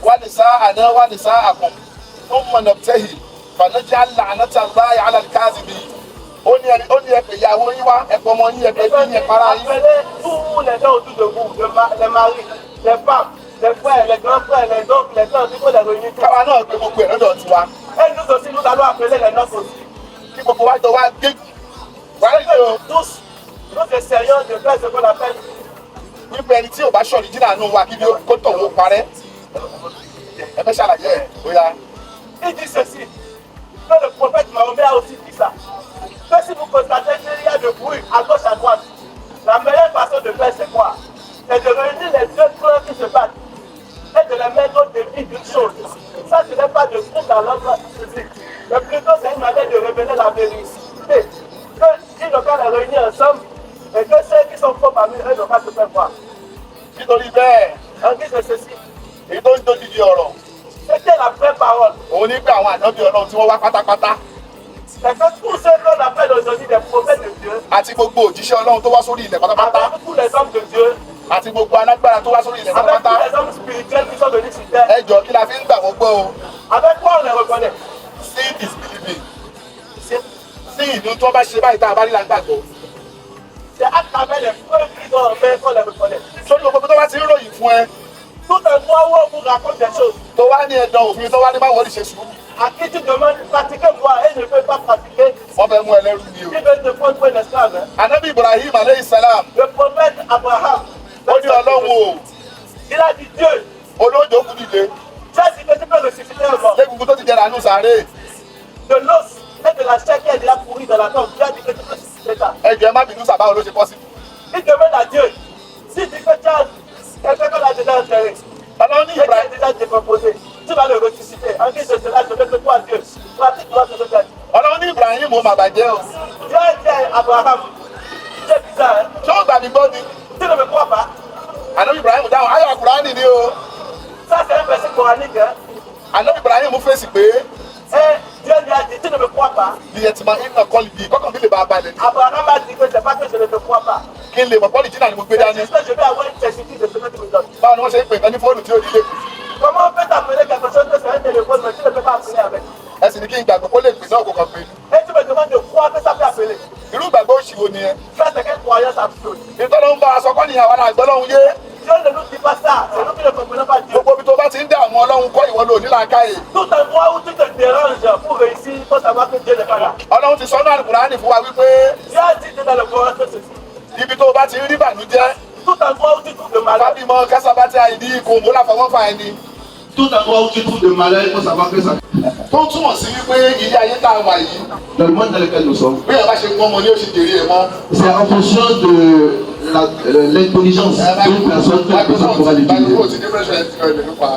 C: wá nìsá àná wá nìsá àkún fún mọ̀nàbtẹ́hì fànájà làánátà láì alàlùkáàzìbì. ó ní ẹ̀pẹ̀ ìyàwó yín wá ẹ̀pọ̀ ọmọ yín ẹ̀pẹ̀ bí yín ẹ̀pára yín.
D: Appelez tous les gens autour de vous, les maris, les femmes, les frères, les grands frères, les oncles, les tantes, il faut les réunir tous.
C: káwa náà gbé gbogbo ẹ̀ lọ́dọ̀ tiwa.
D: Et nous aussi, nous allons appeler les nôtres aussi.
C: kí gbogbo wa jọ wá gbé wàá
D: Que nous tous, nous essayons de faire ce qu'on appelle
C: wípé ẹni tí ò bá ṣọ̀rí jìnnà nù wa kí ni kó tọ̀ wọ́n parẹ́. ẹ fẹ́ ṣàlàyé ẹ̀ bóyá.
D: il dit ceci, que le prophète Mahomet a aussi dit ça. Que si vous constatez qu'il y a de bruit à gauche, à droite, la meilleure façon de faire c'est quoi? C'est de réunir les deux clans qui se battent et de les mettre au défi d'une chose. Ça, ce n'est pas de foutre dans l'ordre public. Mais plutôt, c'est une manière de révéler la vérité. Qu'ils n'ont qu'à les réunir ensemble et que ceux qui sont faux parmi eux n'ont qu'à se faire voir.
C: nítorí bẹ́ẹ̀
D: En guise de ceci,
C: èyí tó ń tó didi ọ̀rọ̀
D: c'était la vraie parole.
C: òun ní pé àwọn ànábì ọlọ́run tí wọ́n wá pátápátá
D: C'est que tous ceux qu'on appelle aujourd'hui des prophètes de Dieu,
C: àti gbogbo òjíṣẹ́ ọlọ́run tó wá sórí ilẹ̀ pátápátá
D: avec tous les hommes de Dieu,
C: àti gbogbo alágbára tó wá sórí ilẹ̀
D: avec tous
C: pátápátá
D: les hommes spirituels qui sont venus sur terre,
C: ẹ jọ kí la fi ń gbà wọ́n gbọ́ o.
D: avec quoi on les reconnaît?
C: sin is believing sin ìlú tí wọ́n bá ṣe báyìí tá a bá rí la gbàgbọ́.
D: C'est à travers les preuves qu'ils ont en main qu'on les reconnaît.
C: sórí gbogbo tó bá ti ń ròyìn fún ẹ
D: Tout un mois où on vous raconte des choses,
C: tó wá ní ẹ̀dán òfin tó wá ní báwo lè ṣe sùúrù
D: à qui tu demandes pratiquez-moi et ne peut pas pratiquer,
C: wọ́n fẹ́ mú ẹlẹ́rú ni o.
D: ils veulent te prendre pour un esclave. Hein.
C: anabi Ibrahim aleyhi salam
D: Le prophète Abraham,
C: ó ní ọlọ́run o
D: il a dit Dieu,
C: olóòjò kù dìde
D: tu as dit que tu peux ressusciter un mort.
C: légungun tó ti jẹrà nù sàárè
D: De l'os et de la chair qui est déjà pourrie dans la tombe, tu as dit que tu peux ressusciter ça.
C: ẹ jọ ẹ má bínú sábà ló ṣe pọ́ sí.
D: Il demande à Dieu, s'il dit que tu as quelqu'un qu'on a déjà enterré,
C: ọlọ́run ní
D: et qui
C: Ibrahim
D: est déjà décomposé, tu vas le ressusciter. En guise de cela, je veux que toi, Dieu, pratique-moi ce que tu as dit.
C: ọlọ́run ní Ibrahim ó mà bàjẹ́ o.
D: Dieu a dit à Abraham, c'est bizarre, hein?
C: ṣé ó gbà mí gbọ́ ni
D: Tu ne me crois pas?
C: anabi Ibrahim dáhùn ayọ̀ Kùránì ni o.
D: Ça, c'est un verset coranique. Hein?
C: anabi Ibrahim fèsì pé
D: Et Dieu lui a dit, tu ne me crois pas?
C: ìyẹ̀tìmọ̀ iná kọ́lì bíi kọ́kàn mi lè bá a balẹ̀ ni.
D: Abraham a dit que c'est pas que je ne te crois pas.
C: kí n lè mọ̀ pọ́lì jìnnà ni mo gbé
D: C'est
C: dání.
D: juste que je vais avoir une certitude de ce que tu me donnes.
C: báwo ni wọ́n ṣe ń pè nǹkan ní fóònù tí ò ní lè kù.
D: Comment on peut t'appeler quelque chose que c'est un téléphone, mais tu ne peux pas appeler avec?
C: ẹ sì ní kí n gbàgbọ́ kó lè pè náà kó kàn pè ní.
D: Et tu me demandes de croire que ça peut appeler.
C: irú ìgbàgbọ́ òṣìwò nìyẹn.
D: Ça, c'est quelle croyance absurde.
C: ìtọ́lọ́ ń bá aṣọ kọ́ nìyàwó ara àgbẹ̀ lọ́hún yé.
D: Dieu ne nous dit pas ça, c'est nous qui ne comprenons pas Dieu.
C: gbogbo ibi tó bá ti ń dààmú ọlọ́run kọ́ ìwọ ló ní làákàyè.
D: Tout endroit où tu te déranges pour réussir, il faut savoir que Dieu n'est pas là.
C: Ọlọ́run ti sọ ní Al-Qur'ani fún wa wípé
D: Dieu a dit dans le Coran que ceci.
C: ibi tó o bá ti rí ìbànújẹ́
D: Tout endroit où tu trouves le malheur,
C: fábímọ kásábátì àìdí ikùn mú láfọwọ́fà ẹni.
B: Tout endroit où tu trouves le malheur, il faut savoir que ça.
C: tó ń túmọ̀ sí wípé ilé ayé tá a wà yìí
B: Dans le monde dans lequel nous sommes,
C: bí ẹ bá ṣe pọ́n ọmọ ní oṣù jèrè ẹ̀ mọ́.
B: c'est en fonction de l'intelligence d'une personne que la personne pourra l'utiliser.
C: Báyìí ó ti ní pressure ẹ̀ ti rẹ̀ nípa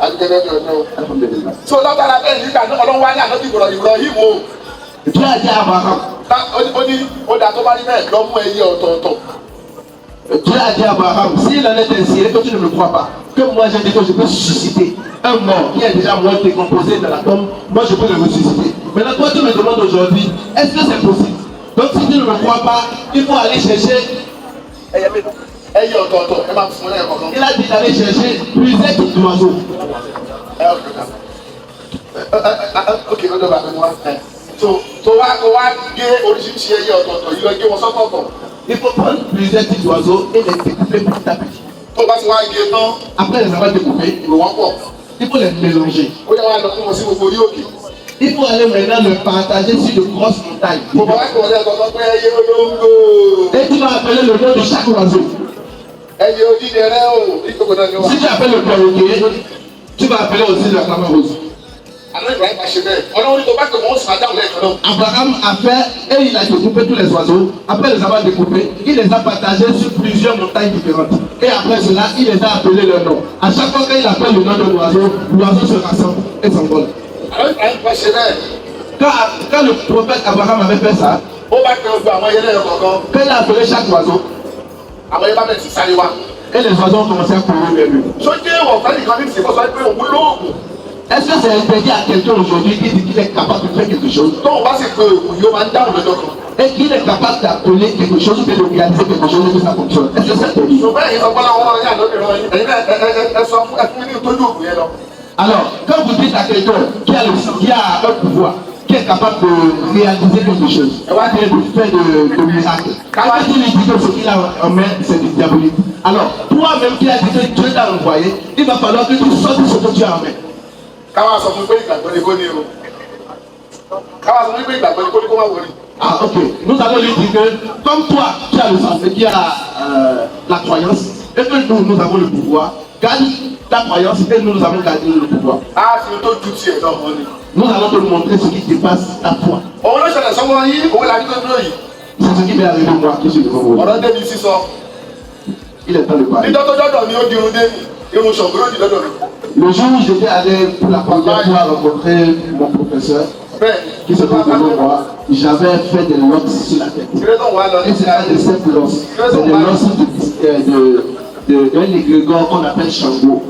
C: àdúgbò náà.
B: Alhamdulillah.
C: so látara bẹ́ẹ̀ nígbà Ọlọ́run wá ní ànábì Ibrahim o.
B: Dieu a dit à Abraham,
C: ó dà tó bá rí bẹ́ẹ̀ lọ mú ẹyẹ ọ̀tọ̀ọ̀tọ̀.
B: Dieu a dit à Abraham, s'il en est ainsi et que tu ne me crois pas, que moi j'ai dit que je peux susciter un mort qui est déjà mort décomposé dans la tombe, moi je peux le ressusciter. Maintenant toi tu me demandes aujourd'hui, est-ce que c'est possible? Donc si tu ne me crois pas, il faut aller chercher.
C: ẹyẹ ọ̀tọ̀ọ̀tọ̀ ẹ máa fún un lẹ́yìn kọ̀ọ̀kan.
B: Il a dit d'aller chercher plusieurs types d'oiseaux.
C: ok ọjọ́ bàbá mi wá. tó wá gé oríṣiríṣi ẹyẹ ọ̀tọ̀ọ̀tọ̀ yìí lọ gé wọn sọ́tọ̀ọ̀tọ̀.
B: Il faut prendre plusieurs types d'oiseaux et les découper petit à petit.
C: tó bá ti wá gé tán
B: Après les avoir découpés,
C: ìwé wọn pọ̀.
B: il faut les mélanger.
C: ó yẹ wá lọ fún wọn sí gbogbo orí òkè.
B: Il faut aller maintenant le partager sur de grosses montagnes.
C: mo bá wá kí wọ́n lẹ́yìn kọ̀ọ̀kan pé ẹyẹ olóńgbò
B: Et tu vas appeler le nom de chaque oiseau.
C: ẹyẹ odídẹrẹ o ìgbòho náà ni wà.
B: Si tu appelles le perroquet, tu vas appeler aussi la clamorose.
C: àná Ibrahim bá ṣe bẹ́ẹ̀ Ọlọ́run ní tó bá pè wọ́n sì máa dáhùn lẹ́ẹ̀kan náà.
B: Abraham a fait et il a découpé tous les oiseaux. Après les avoir découpés, il les a partagés sur plusieurs montagnes différentes. Et après cela, il les a appelés leur nom. À chaque fois qu'il appelle le nom de l'oiseau se rassemble et s'envole.
C: àná Ibrahim bá ṣe bẹ́ẹ̀
B: Quand le prophète Abraham avait fait ça,
C: ó bá pè gbogbo àwọn ẹyẹ lẹ́yìn kọ̀ọ̀kan
B: quand il a appelé chaque oiseau,
C: àwọn ẹyẹ bá bẹ̀rẹ̀ sí sáré wá.
B: et les oiseaux ont commencé à courir vers lui.
C: sójú ìwọ̀n fẹ́ẹ́ nìkan ní ìsìnkú sọ pé òun lóògùn
B: Est-ce que c'est interdit à quelqu'un aujourd'hui qui dit qu'il est capable de faire quelque chose
C: tóun bá sì pé òògùn yóò máa ń dáhùn lọ́jọ́ kan.
B: et qu'il est capable d'appeler quelque chose ou de réaliser quelque chose et que ça fonctionne? Est-ce que c'est interdit?
C: ṣùgbọ́n ẹ̀yin sọ pé àwọn ọmọ yẹn àlọ́ ìrọ̀ ẹ̀yin náà ẹ sọ fún ẹfún mi ní ìtọ́jú òògùn yẹn lọ.
B: Alors, quand vous dites à quelqu'un qui a un pouvoir, qui est capable de réaliser quelque chose, de faire de miracles, quand tu lui dis que ce qu'il a en main, c'est du diabolique. Alors, toi-même qui as dit que Dieu t'a envoyé, il va falloir que tu sortes ce que tu as en main.
C: káwá sọ fún pé ìgbàgbọ́ ni kò ní o káwá sọ fún pé ìgbàgbọ́ ni kò ní kó má wọlé.
B: Ah, ok. Nous allons lui dire que, comme toi, tu as le sens, qui a la croyance, et que nous avons le pouvoir, garde ta croyance et nous avons gardé le pouvoir.
C: a fi tó ju tiẹ̀ náà wọ́n ni.
B: Nous allons te montrer ce qui dépasse ta foi.
C: òun ló ṣẹlẹ̀ sọ́mọ yín òun là ń tó dúró yìí.
B: C'est ce qui m'est arrivé moi qui suis devant vous.
C: ọ̀rọ̀ débi sísọ.
B: Il est temps de parler.
C: níjọ́ tó dọ́dọ̀ mi ó di irun dé irun ṣọ̀gbọ́n yóò di dọ́dọ̀ mi.
B: Le jour où j'étais allé pour la première fois rencontrer mon professeur,
C: bẹ́ẹ̀
B: qui se trouve devant moi, j'avais fait des locks sur la tête.
C: ìrẹ́ tó ń wá lọ
B: Et c'est pas des simples locks, c'est des locks d'un égrégore qu'on appelle Shango.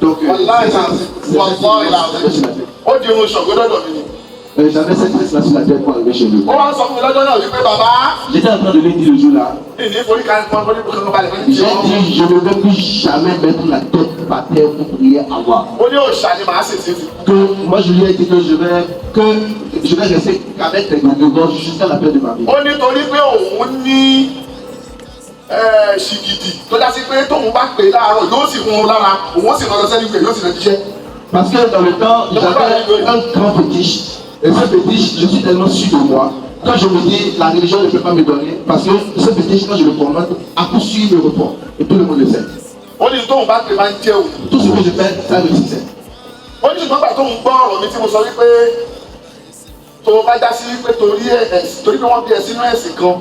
B: Donc,
C: wàláì
B: ça,
C: là wàláì là
B: sur la tête.
C: ó di irun ṣọ̀gbọ́n dọ́dọ̀ mi ni.
B: J'avais cette tresse-là sur la tête pour arriver chez lui.
C: ó wá ń sọ fún mi lọ́jọ́ náà wípé bàbá
B: J'étais en train de lui dire le jour-là,
C: ìní forí kan forí kan balẹ̀ fún
B: j'ai dit, je ne vais plus jamais mettre la tête par terre pour prier à moi.
C: ó ní òòṣà ni màá sì ti fi.
B: Que moi je lui ai dit que je vais rester qu'avec les grégores jusqu'à la fin de ma vie.
C: ó ní torí pé òun ní ṣìgìdì tó dá sí pé tóun bá pè é láàárọ̀ yóò sì hun un lára òun ó sì rán lọ sẹ́ni pé yóò sì lọ jíṣẹ́.
B: Parce que dans le temps, j'avais un grand fétiche. Et ce fétiche, je suis tellement sûr de moi. Quand je me dis, la religion ne peut pas me donner, parce que ce fétiche, quand je le commande, à coup sûr, me répond. Et tout le monde le sait.
C: ó ní tóun bá pè máa ń jẹ́ òun.
B: Tout ce que je fais, ça réussissait.
C: ó ní ṣùgbọ́n gbà tóun gbọ́ ọ̀rọ̀ mi tí mo sọ wípé tó bá dá sí pé torí pé wọ́n bí ẹ sínú ẹ̀sìn kan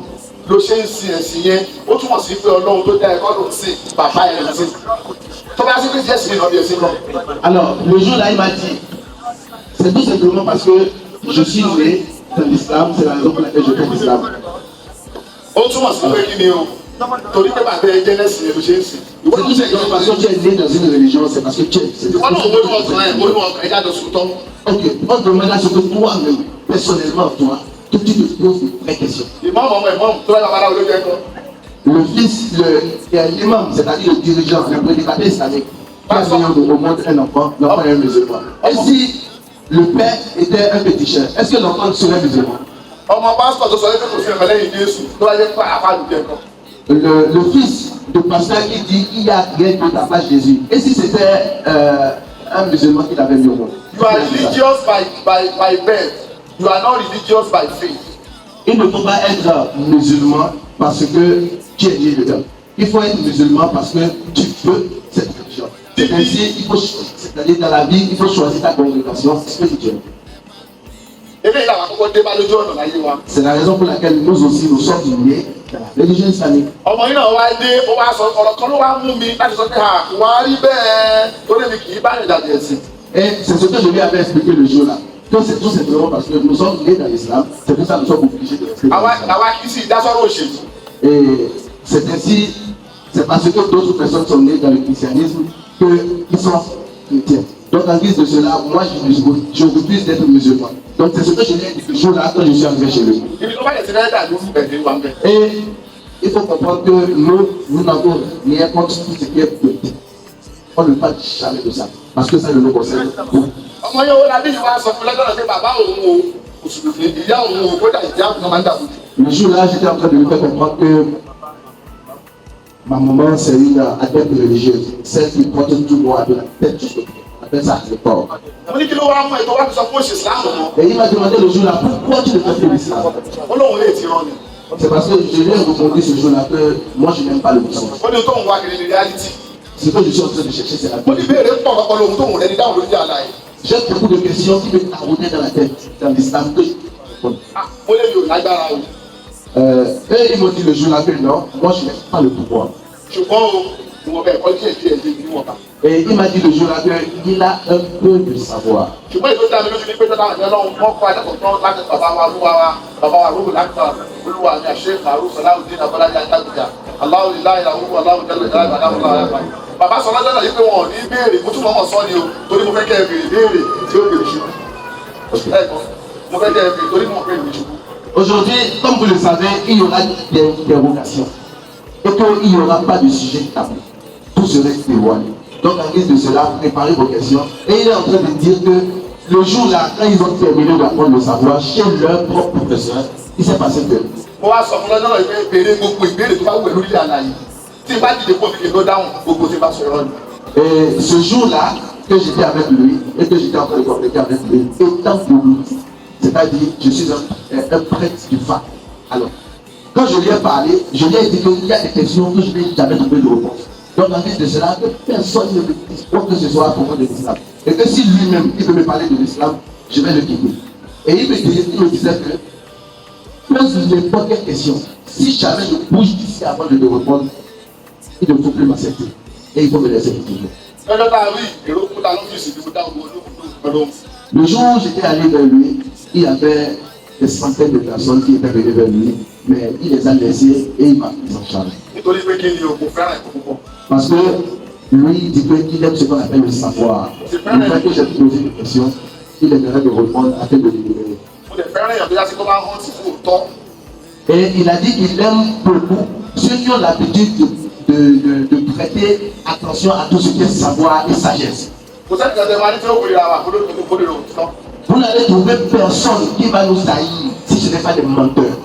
C: ló ṣe ń sin ẹ̀sìn yẹn ó túmọ̀ sí pé Ọlọ́run tó dá ẹ̀kọ́ ló ń sìn bàbá ẹ̀ ló ń sìn tó bá sí pé díẹ̀ sí ní ọbẹ̀ ẹ̀sìn kan.
B: Alors, le jour là, il m'a dit, c'est tout simplement parce que je suis né dans l'islam, c'est la raison pour laquelle je fais l'islam.
C: ó túmọ̀ sí pé kí ni o torí pé bàbá ẹ jẹ́ lẹ́sìn yẹn ló ṣe ń sìn.
B: C'est tout simplement parce que tu es né dans une religion, c'est parce que tu es. C'est
C: ìwọ náà wọ́n ní ọkàn ẹ̀ wọ́n ní ọkàn ẹ̀ jáde sùn tán.
B: Ok, on demande à ce que toi-même, personnellement, toi, que tu te poses des vraies questions.
C: ìmọ̀ọ́mọ̀ ọmọ ìmọ̀ọ́mù tó bá yà bàbá olójú ẹ̀kọ́.
B: Le fils, l'imam, c'est-à-dire le dirigeant, le prédicateur islamique, qui a donné au monde un enfant, l'enfant est un musulman. Et si le père était un féticheur, est-ce que l'enfant serait musulman?
C: ọmọ pásítọ̀ tó sọ wípé kò sí ẹ̀fẹ̀ lẹ́yìn Jésù tó bá yẹ pé àpá àdúgbò ẹ̀kọ́.
B: Le fils de pasteur qui dit qu'il y a rien d'autre à part Jésus. Et si c'était un musulman qui l'avait mis au monde.
C: You are religious by birth. You are not religious by faith.
B: Il ne faut pas être musulman parce que tu es né dedans. Il faut être musulman parce que tu veux cette religion. C'est ainsi, il faut, c'est-à-dire dans la vie, il faut choisir ta congrégation spirituelle. C'est la raison pour laquelle nous aussi nous sommes nés dans la religion islamique.
C: Ọmọ yìí náà wá dé ó wá sọ ọ̀rọ̀ kan ló wá mú mi láti sọ pé wà á rí bẹ́ẹ̀ torí mi kì í bá ìdàgbé ẹ̀sìn.
B: Et c'est ce que je lui avais expliqué le jour là. Que c'est tout simplement parce que nous sommes nés dans l'islam, c'est pour ça que nous sommes obligés de rester.
C: Àwa kì í sì dá sọ́rọ̀ òṣèlú.
B: Et c'est ainsi, c'est parce que d'autres personnes sont nées dans le christianisme qu'ils sont chrétiens. Donc en guise de cela, moi je refuse d'être musulman. Donc c'est ce que je lui ai dit le jour là quand je suis arrivé chez lui. Et il faut comprendre que nous n'avons rien contre tout ce qui est politique. On ne parle jamais de ça. Parce que ça ne nous concerne pas.
C: Ọmọ yóò wọlé àbí ìwà sọ fún lọ́jọ́ pé bàbá òun o òṣùlùmí ìyá òun o kódà ìyá òun máa ń dàbò.
B: Le jour là, j'étais en train de lui faire comprendre que ma maman c'est une adepte religieuse, celle qui porte tout droit de la tête jusqu'au pied. On appelle ça le corps.
C: Mo ní kí ló wá mú ètò wá fi sọ fún òṣìṣẹ́ àmọ́.
B: Et il m'a demandé le jour là, pourquoi tu ne fais plus l'islam?
C: Ó lóun lè ti rán ni.
B: C'est parce que je lui ai répondu ce jour là que moi je n'aime pas le musulman.
C: Ó ní tóun wá kiri ní reality.
B: Ce que je suis en train de chercher, c'est la
C: Ó ní
B: vérité.
C: béèrè pọ̀ lọ́pọ̀ lóhun tóun rẹ̀ ní dáhùn lórí àlá yìí.
B: J'ai beaucoup de questions qui me taraudaient dans la tête, dans l'islam que je réponds.
C: Mo lè yóò lágbára o.
B: Et ils m'ont dit le jour là que non, moi je n'ai pas le pouvoir.
C: Ṣùgbọ́n o, ìwọ̀n bẹ́ẹ̀ kọ́ díẹ̀ díẹ̀ díẹ̀ ní wọ̀n bá.
B: Et il m'a dit le jour là qu'il a un peu de savoir.
C: Ṣùgbọ́n ètò ìdámi lójú ní pé tọ́ta àwọn ọlọ́run wọ́n kọ́ akẹ́kọ̀ọ́ láti bàbá wa rúbù láti olúwa ní àṣẹ ìmàrú Salahuddin Abọ́lájí Ajágbèjà Allahu la ilaha illa huwa Allahu jalla jalaluhu. Bàbá sọ lọ́jọ́ náà yìí pé wọn ò ní béèrè mo tún mọ̀ sọ ni o torí mo fẹ́ kẹ́ ẹ béèrè tí ó béèrè ṣubú. Mo fẹ́ kẹ́ ẹ béèrè torí mo fẹ́ béèrè ṣubú.
B: Aujourd'hui, comme vous le savez, il y aura des interrogations et qu'il n'y aura pas de sujet tabou. Tout serait dévoilé. Donc, en guise de cela, préparez vos questions. Et il est en train de dire que le jour là, quand ils ont terminé d'apprendre le savoir chez leur propre professeur, il s'est passé que.
C: Mo wá sọ fún lọ́jọ́ náà pé béèrè gbogbo ìbéèrè tó bá wù lórí àlá yìí. Tí n bá dìde kó fi kèké dáhùn gbogbo tí n bá sọ ìrọ̀ ni.
B: Et ce jour-là, que j'étais avec lui et que j'étais en train de communiquer avec lui, étant pour lui, c'est-à-dire, je suis un prêtre du phare. Alors, quand je lui ai parlé, je lui ai dit qu'il y a des questions que je n'ai jamais trouvé de réponse. Donc, en guise de cela, que personne ne me dise quoi que ce soit à propos de l'islam. Et que si lui-même, il veut me parler de l'islam, je vais le quitter. Et il me disait que, pose n'importe quelle question. Si jamais je bouge d'ici avant de te répondre, il ne faut plus m'accepter. Et il faut me laisser quitter.
C: Lọ́jọ́ tá a rí èrò kúta lọ́fíìsì ní kúta ògbó olókùn.
B: Le jour où j'étais allé vers lui, il y avait des centaines de personnes qui étaient venues vers lui, mais il les a laissés et il m'a pris en charge.
C: Nítorí pé kí ni o kò fẹ́ràn ẹ̀kọ́ púpọ̀.
B: Parce que lui, il dit qu'il aime ce qu'on appelle le savoir. Le fait que j'ai posé des questions, il aimerait de répondre afin de le libérer.
C: Mo lè fẹ́ràn èèyàn bí a ti kó máa ń hàn sí fún òótọ́.
B: Et il a dit qu'il aime beaucoup ceux qui ont l'habitude de prêter attention à tout ce qui est savoir et sagesse.
C: Kò sẹ́ni kan tẹ́ wá ní tí ó kórìíra wa kó ló kórìíra òótọ́.
B: Vous n'allez trouver personne qui va nous haïr si ce n'est pas des menteurs.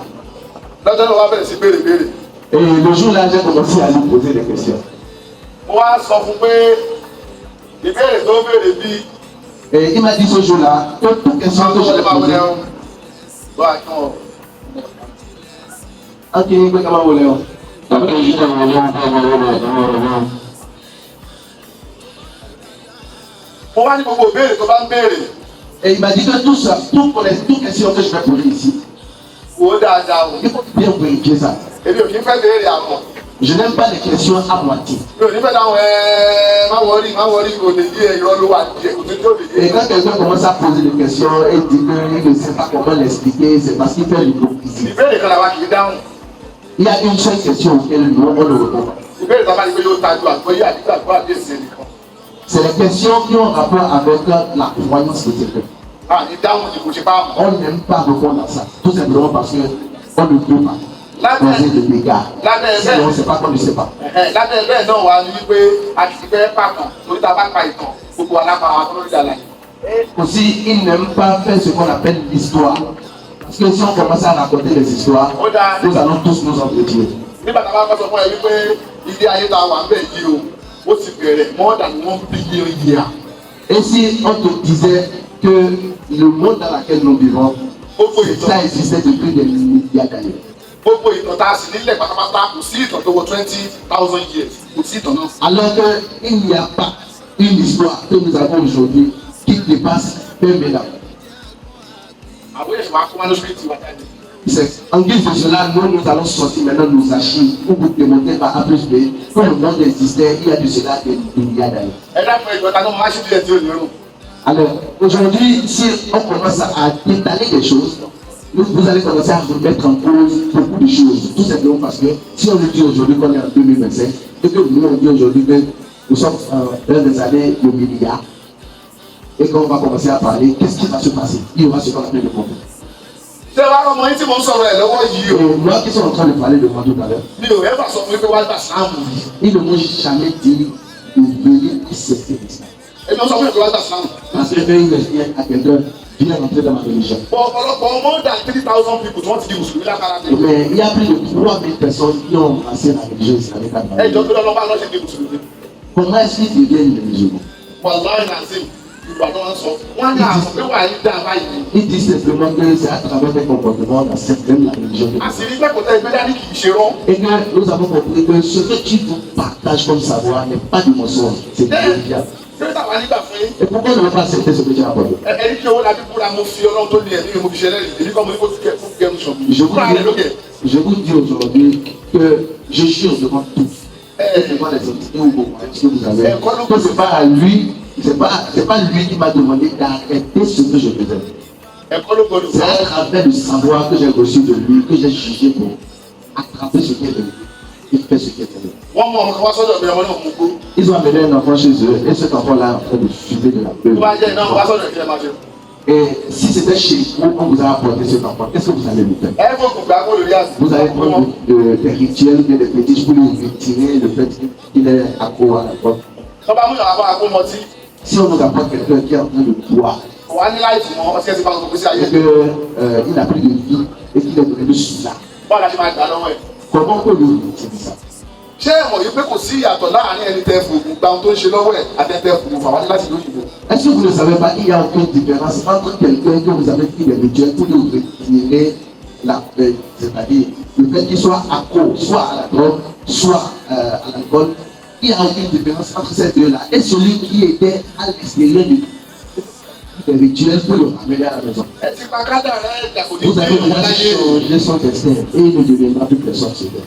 C: Lọ́jọ́ náà wá bẹ̀rẹ̀ sí béèrè.
B: Et le jour là, j'ai commencé à lui poser des questions.
C: Mo wá sọ fún pé ìbéèrè tó béèrè bí.
B: Et il m'a dit ce jour-là que toute question que je lui ai posée. Ok, mais comment vous voulez?
C: Mo wá ní gbogbo ìbéèrè tó bá ń béèrè.
B: Et il m'a dit que tout ça, toute question que je vais poser ici,
C: Wò ó dáadáa o.
B: il faut bien vérifier ça.
C: Èmi ò kí ń fẹ́ béèrè àmọ̀.
B: Je n'aime pas les questions à moitié.
C: Mi ò ní fẹ́ dáhùn má wọrí kò lè yé irọ́ ló wà díẹ̀ kò tó tó lè
B: Et
C: yé.
B: quand quelqu'un commence à poser des questions et dit qu'il ne sait pas comment l'expliquer, c'est parce qu'il fait l'hypocrisie.
C: Ìbéèrè kan làwa kì í dáhùn.
B: Il y a une seule question auquel nous, on ne répond pas.
C: Ìbéèrè tó bá ní pé yóò tajú àgbọ́yé àdúgbò àdéhùn nìkan.
B: C'est les questions qui ont rapport avec la croyance de quelqu'un.
C: À ní dáhùn ni kò ṣe bá mọ̀.
B: On n'aime pas répondre à ça, tout simplement parce qu'on ne peut pas causer de dégâts. Si on ne sait pas qu'on ne sait pas.
C: Lábẹ́ bẹ́ẹ̀ náà wà ní wípé a ti fẹ́ pàtàn torí ta bá pa ìtàn gbogbo alápá wa tó lórí ìdàlá yìí.
B: Aussi, ils n'aiment pas faire ce qu'on appelle l'histoire. Parce que si on commence à raconter les histoires, nous allons tous nous entretenir.
C: Nígbà tá a bá sọ fún ẹ wípé ilé ayé tá a wà ń bẹ̀ yìí o ó ti bẹ̀rẹ̀ more than 1 billion years.
B: Et si on te disait que le monde dans lequel nous vivons, ça existait depuis des milliards d'années.
C: Gbogbo ìtàn tá a sì nílẹ̀ pátápátá kò sí ìtàn tó wọ 20,000 years kò sí ìtàn náà.
B: Alors qu'il n'y a pas une histoire que nous avons aujourd'hui qui dépasse 1 000 ans.
C: Àwọn èèyàn máa kó manuscript wa jáde.
B: C'est en guise de cela, nous allons sortir maintenant nos archives pour vous démontrer par A plus B que le monde existait il y a de cela des milliards d'années.
C: Ẹ dákun ẹjọ́ ta ló máa ṣe díẹ̀ tí ò ní rùn.
B: Alors, aujourd'hui, si on commence à détailler des choses, vous allez commencer à remettre en cause beaucoup de choses. Tout simplement parce que si on nous dit aujourd'hui qu'on est en 2025, et que nous on dit aujourd'hui que nous sommes dans des années de milliards, et qu'on va commencer à parler, qu'est-ce qui va se passer? Il y aura ce qu'on appelle le monde.
C: Ṣé wàá rọmọ yín tí mo ń sọ̀rọ̀ ẹ̀ lọ́wọ́ yìí o?
B: Et moi qui suis en train de parler de moi tout à l'heure,
C: Mi ò ẹ́fà sọ fún mi pé wá gbà sáàmù yìí.
B: ils ne m'ont jamais dit de venir accepter l'islam.
C: Èmi ò sọ fún mi pé wá gbà sáàmù.
B: Parce que à quelqu'un vient rentrer dans ma religion.
C: Ọ̀pọ̀lọpọ̀ more than 3,000 people tí wọ́n ti di mùsùlùmí lákàrà tẹ̀.
B: Mais il y a plus de 3000 personnes qui ont embrassé la religion islamique.
C: Ẹjọ́ tó lọ́lọ́ bá lọ́ọ́ ṣe di mùsùlùmí.
B: Comment est-ce qu'ils deviennent des musulmans?
C: Wàláhì Nazim ìgbà tó ń sọ. Wọ́n ní àwọn pé wà ní dáa báyìí.
B: Ils disent simplement que c'est à travers des comportements dans certaines la religion.
C: Àṣírí pé kò tẹ́ ẹgbẹ́ dání kì í ṣe rán.
B: Et que nous avons compris que ce que tu vous partages comme savoir n'est pas du mensonge, c'est du vérifiable.
C: Ṣé táwa nígbà fún yín?
B: Et pourquoi ne pas accepter ce que tu as apporté?
C: Ẹni kí owó la bí búra mo fi Ọlọ́run tó ní ẹ̀mí mi mo fi ṣẹlẹ̀ èmi kọ́ mo ní kó tún kẹ́ fún kẹ́mi sọ.
B: Je vous dis aujourd'hui que je jure devant tous, et devant les entités ou vos moyens que vous avez, que c'est pas à lui, c'est pas lui qui m'a demandé d'arrêter ce que je faisais.
C: Ẹ̀kọ́ ló gbọdọ̀
B: C'est à travers le savoir que j'ai reçu de lui, que j'ai jugé pour attraper ce qui est de lui et faire ce qui est de lui.
C: wọ́n mú ọmọ kan wá sọ́dọ̀ mi ọmọ náà mú gbó.
B: Ils ont amené un enfant chez eux et cet enfant-là est en train de fumer de la
C: Tó
B: peur.
C: bá jẹ́ iná wá sọ́dọ̀ ìfẹ́ máa ṣe.
B: Et si c'était chez vous, on vous a apporté cet enfant, qu'est-ce que vous allez lui faire?
C: Ẹ fò kò gbà kó lórí àsìkò.
B: Vous allez prendre des rituels, des fétiches pour lui retirer le fait qu'il est accro à la drogue.
C: Tó bá mú ìyàwó àbá àgbo mọtí.
B: Si on nous apporte quelqu'un qui est en train de boire
C: Kò wá ní láìsí mọ́ ọtí ẹ ti bá gbogbo sí ayé.
B: et qu'il n'a plus de vie et qu'il est devenu sous-là,
C: Bọ́ọ̀lù la ṣe máa gbà lọ́wọ́ ẹ̀.
B: comment on peut lui retirer ça?
C: Ṣé ẹ mọ̀ yìí pé kò sí ìyàtọ̀ láàárín ẹni tẹ́ fògùn gba ohun tó ń ṣe lọ́wọ́ ẹ̀ àti ẹni tẹ́ fògùn fà wá ní láti lóyìnbó.
B: Est-ce que vous ne savez pas qu'il y a aucune différence entre quelqu'un que vous avez pris des rituels pour lui retirer la paix, c'est-à-dire le fait qu'il soit accro, soit à la drogue, soit à l'alcool? Il n'y a aucune différence entre ces deux-là. Et celui qui était à l'extérieur des rituels pour le ramener à la maison.
C: Ẹ ti pa kádà rẹ̀ dàpọ̀ ní
B: Vous avez
C: ìlú
B: déjà
C: láyé.
B: changé son destin et il ne deviendra plus personne sur terre.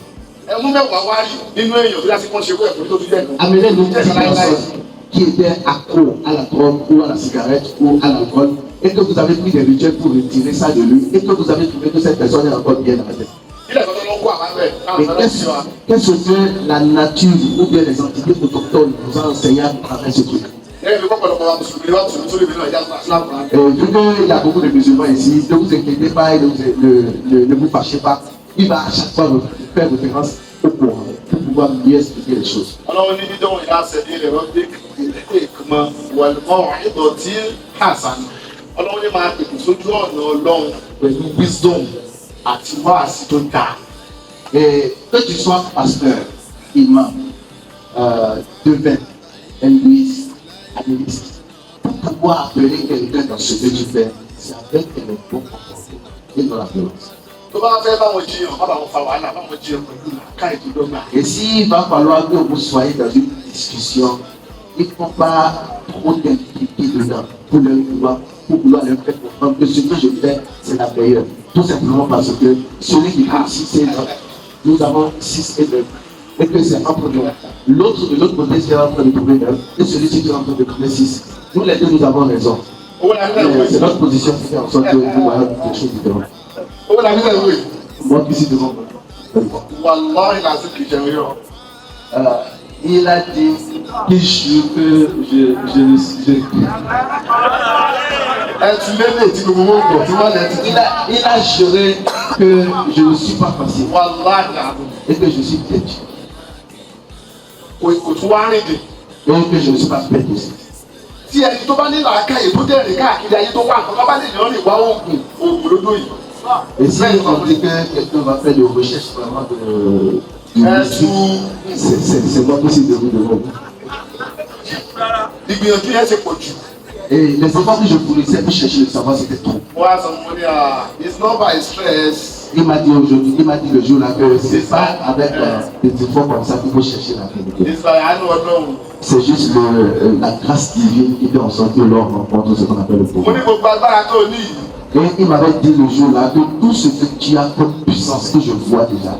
C: Ẹ mú mẹ́wàá wá rí nínú èèyàn tó yá sí kán ṣe wẹ̀ fún tó fi dẹ́nu.
B: Amenez-nous 10 personnes qui étaient accros à la drogue ou à la cigarette ou à l'alcool et que vous avez pris des rituels pour retirer ça de lui et que vous avez trouvé que cette personne est encore bien dans la tête.
C: Ilé ìtọ́jú ló ń kó àwọn ẹgbẹ́ káwọn
B: Mais
C: fẹ́rẹ́ sí wa.
B: qu'est-ce que la nature ou bien les entités autochtones nous ont enseigné à travers ce truc?
C: Ẹ fi kọ́kọ́ lọ́kọ́ wa mùsùlùmí wá mùsùlùmí tó lè bínú ẹ̀já fún
B: Vu qu'il y a beaucoup de musulmans ici, ne vous inquiétez pas et ne vous fâchez pas. Il va à chaque fois faire référence au Coran pour pouvoir mieux expliquer les choses.
C: Ọlọ́run ní dídán ìlà ṣẹ̀dí rẹ̀ wọ́n gbé ìkùmọ̀ wọ̀lùmọ́ ìdọ̀tí hasan. Ọlọ́run ní máa pèpè sójú ọ̀nà Ọlọ́run pẹ̀lú wisdom àti wáàsí tó dáa.
B: Et que tu sois pasteur, imam, devin, linguiste, analyste, pour pouvoir appeler quelqu'un dans ce que tu fais, c'est avec les bons comportements et dans la violence.
C: Tó bá fẹ́ báwọn jiyàn, má báwọn fa wàhálà, báwọn jiyàn pẹ̀lú làákàyè tó dọ́gba.
B: Et s'il va falloir que vous soyez dans une discussion, il ne faut pas trop t'impliquer dedans pour vouloir leur faire comprendre que ce que je fais, c'est la meilleure. Tout simplement parce que celui qui a 6 et 9, nous avons 6 et 9. Et que c'est entre nous. L'autre de l'autre côté, c'est en train de trouver 9. Et celui-ci qui est en train de trouver 6. Nous les deux, nous avons raison.
C: Owó la fi
B: Mais
C: lẹ̀
B: c'est
C: wé.
B: notre position qui fait en sorte que nous voyons des choses différentes.
C: Owó la fi lẹ̀ wé.
B: Moi qui suis devant vous.
C: Wàláhì làásì kìí jẹun yọ.
B: Il a dit qu'il jure que je
C: Ẹ tún lélẹ̀ tí gbogbo wọn gbọ̀ tí wọ́n lẹ̀ ti.
B: il a juré que je ne suis pas facile
C: Wàláhì làásì.
B: et que je suis têtu
C: Kò tún wá rìn dè.
B: et que je ne suis pas bête aussi.
C: Tí ẹni tó bá ní làákàyè tó dẹ̀rìn káàkiri ayé tó wà nǹkan tó bá lè yàn lè wá oògùn lódò yìí.
B: Et si on dit que quelqu'un va faire des recherches vraiment de
C: Ẹ tún.
B: c'est moi qui suis devant vous.
C: ìgbìyànjú yẹn ṣe pọ̀ jù.
B: Et les efforts que je fournissais pour chercher le savoir, c'était trop.
C: wọ́n á sọ fún mi it's not by stress.
B: Il m'a dit aujourd'hui, il m'a dit le jour là que c'est pas avec des efforts comme ça qu'il faut chercher la vérité.
C: it's by àánú Ọlọ́run.
B: C'est juste la grâce divine qui fait en sorte que l'on rencontre ce qu'on appelle le
C: mo ní
B: pouvoir.
C: gbogbo agbára tó ní yìí.
B: Et il m'avait dit le jour là que tout ce que tu as comme puissance que je vois déjà,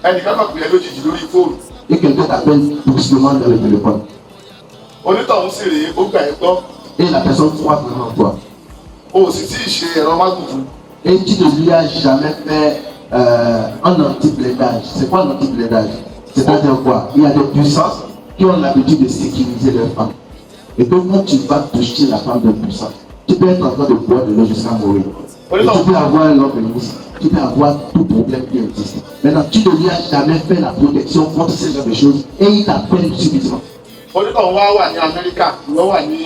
C: ẹnìkan kan pè é lójijì lórí fóònù.
B: et quelqu'un t'appelle brusquement dans le téléphone,
C: onítọ̀hún sì rèé ó gbà ẹ́ gbọ́.
B: et la personne croit vraiment en toi.
C: o ò sì tí ì ṣe ẹ̀rọ mágùn.
B: Et tu ne lui as jamais fait un anti-blindage. C'est quoi un anti-blindage? C'est-à-dire quoi? Il y a des puissances qui ont l'habitude de sécuriser leurs femmes. Et donc quand tu vas toucher la femme de puissance, tu peux être en train de boire de l'eau jusqu'à mourir. Et tu peux avoir l'organisme, tu peux avoir tout problème qui existe. Maintenant, tu ne lui as jamais fait la protection contre ce genre de choses et il t'appelle subitement.
C: onítọ̀hún wá wà ní Amẹ́ríkà ló wà ní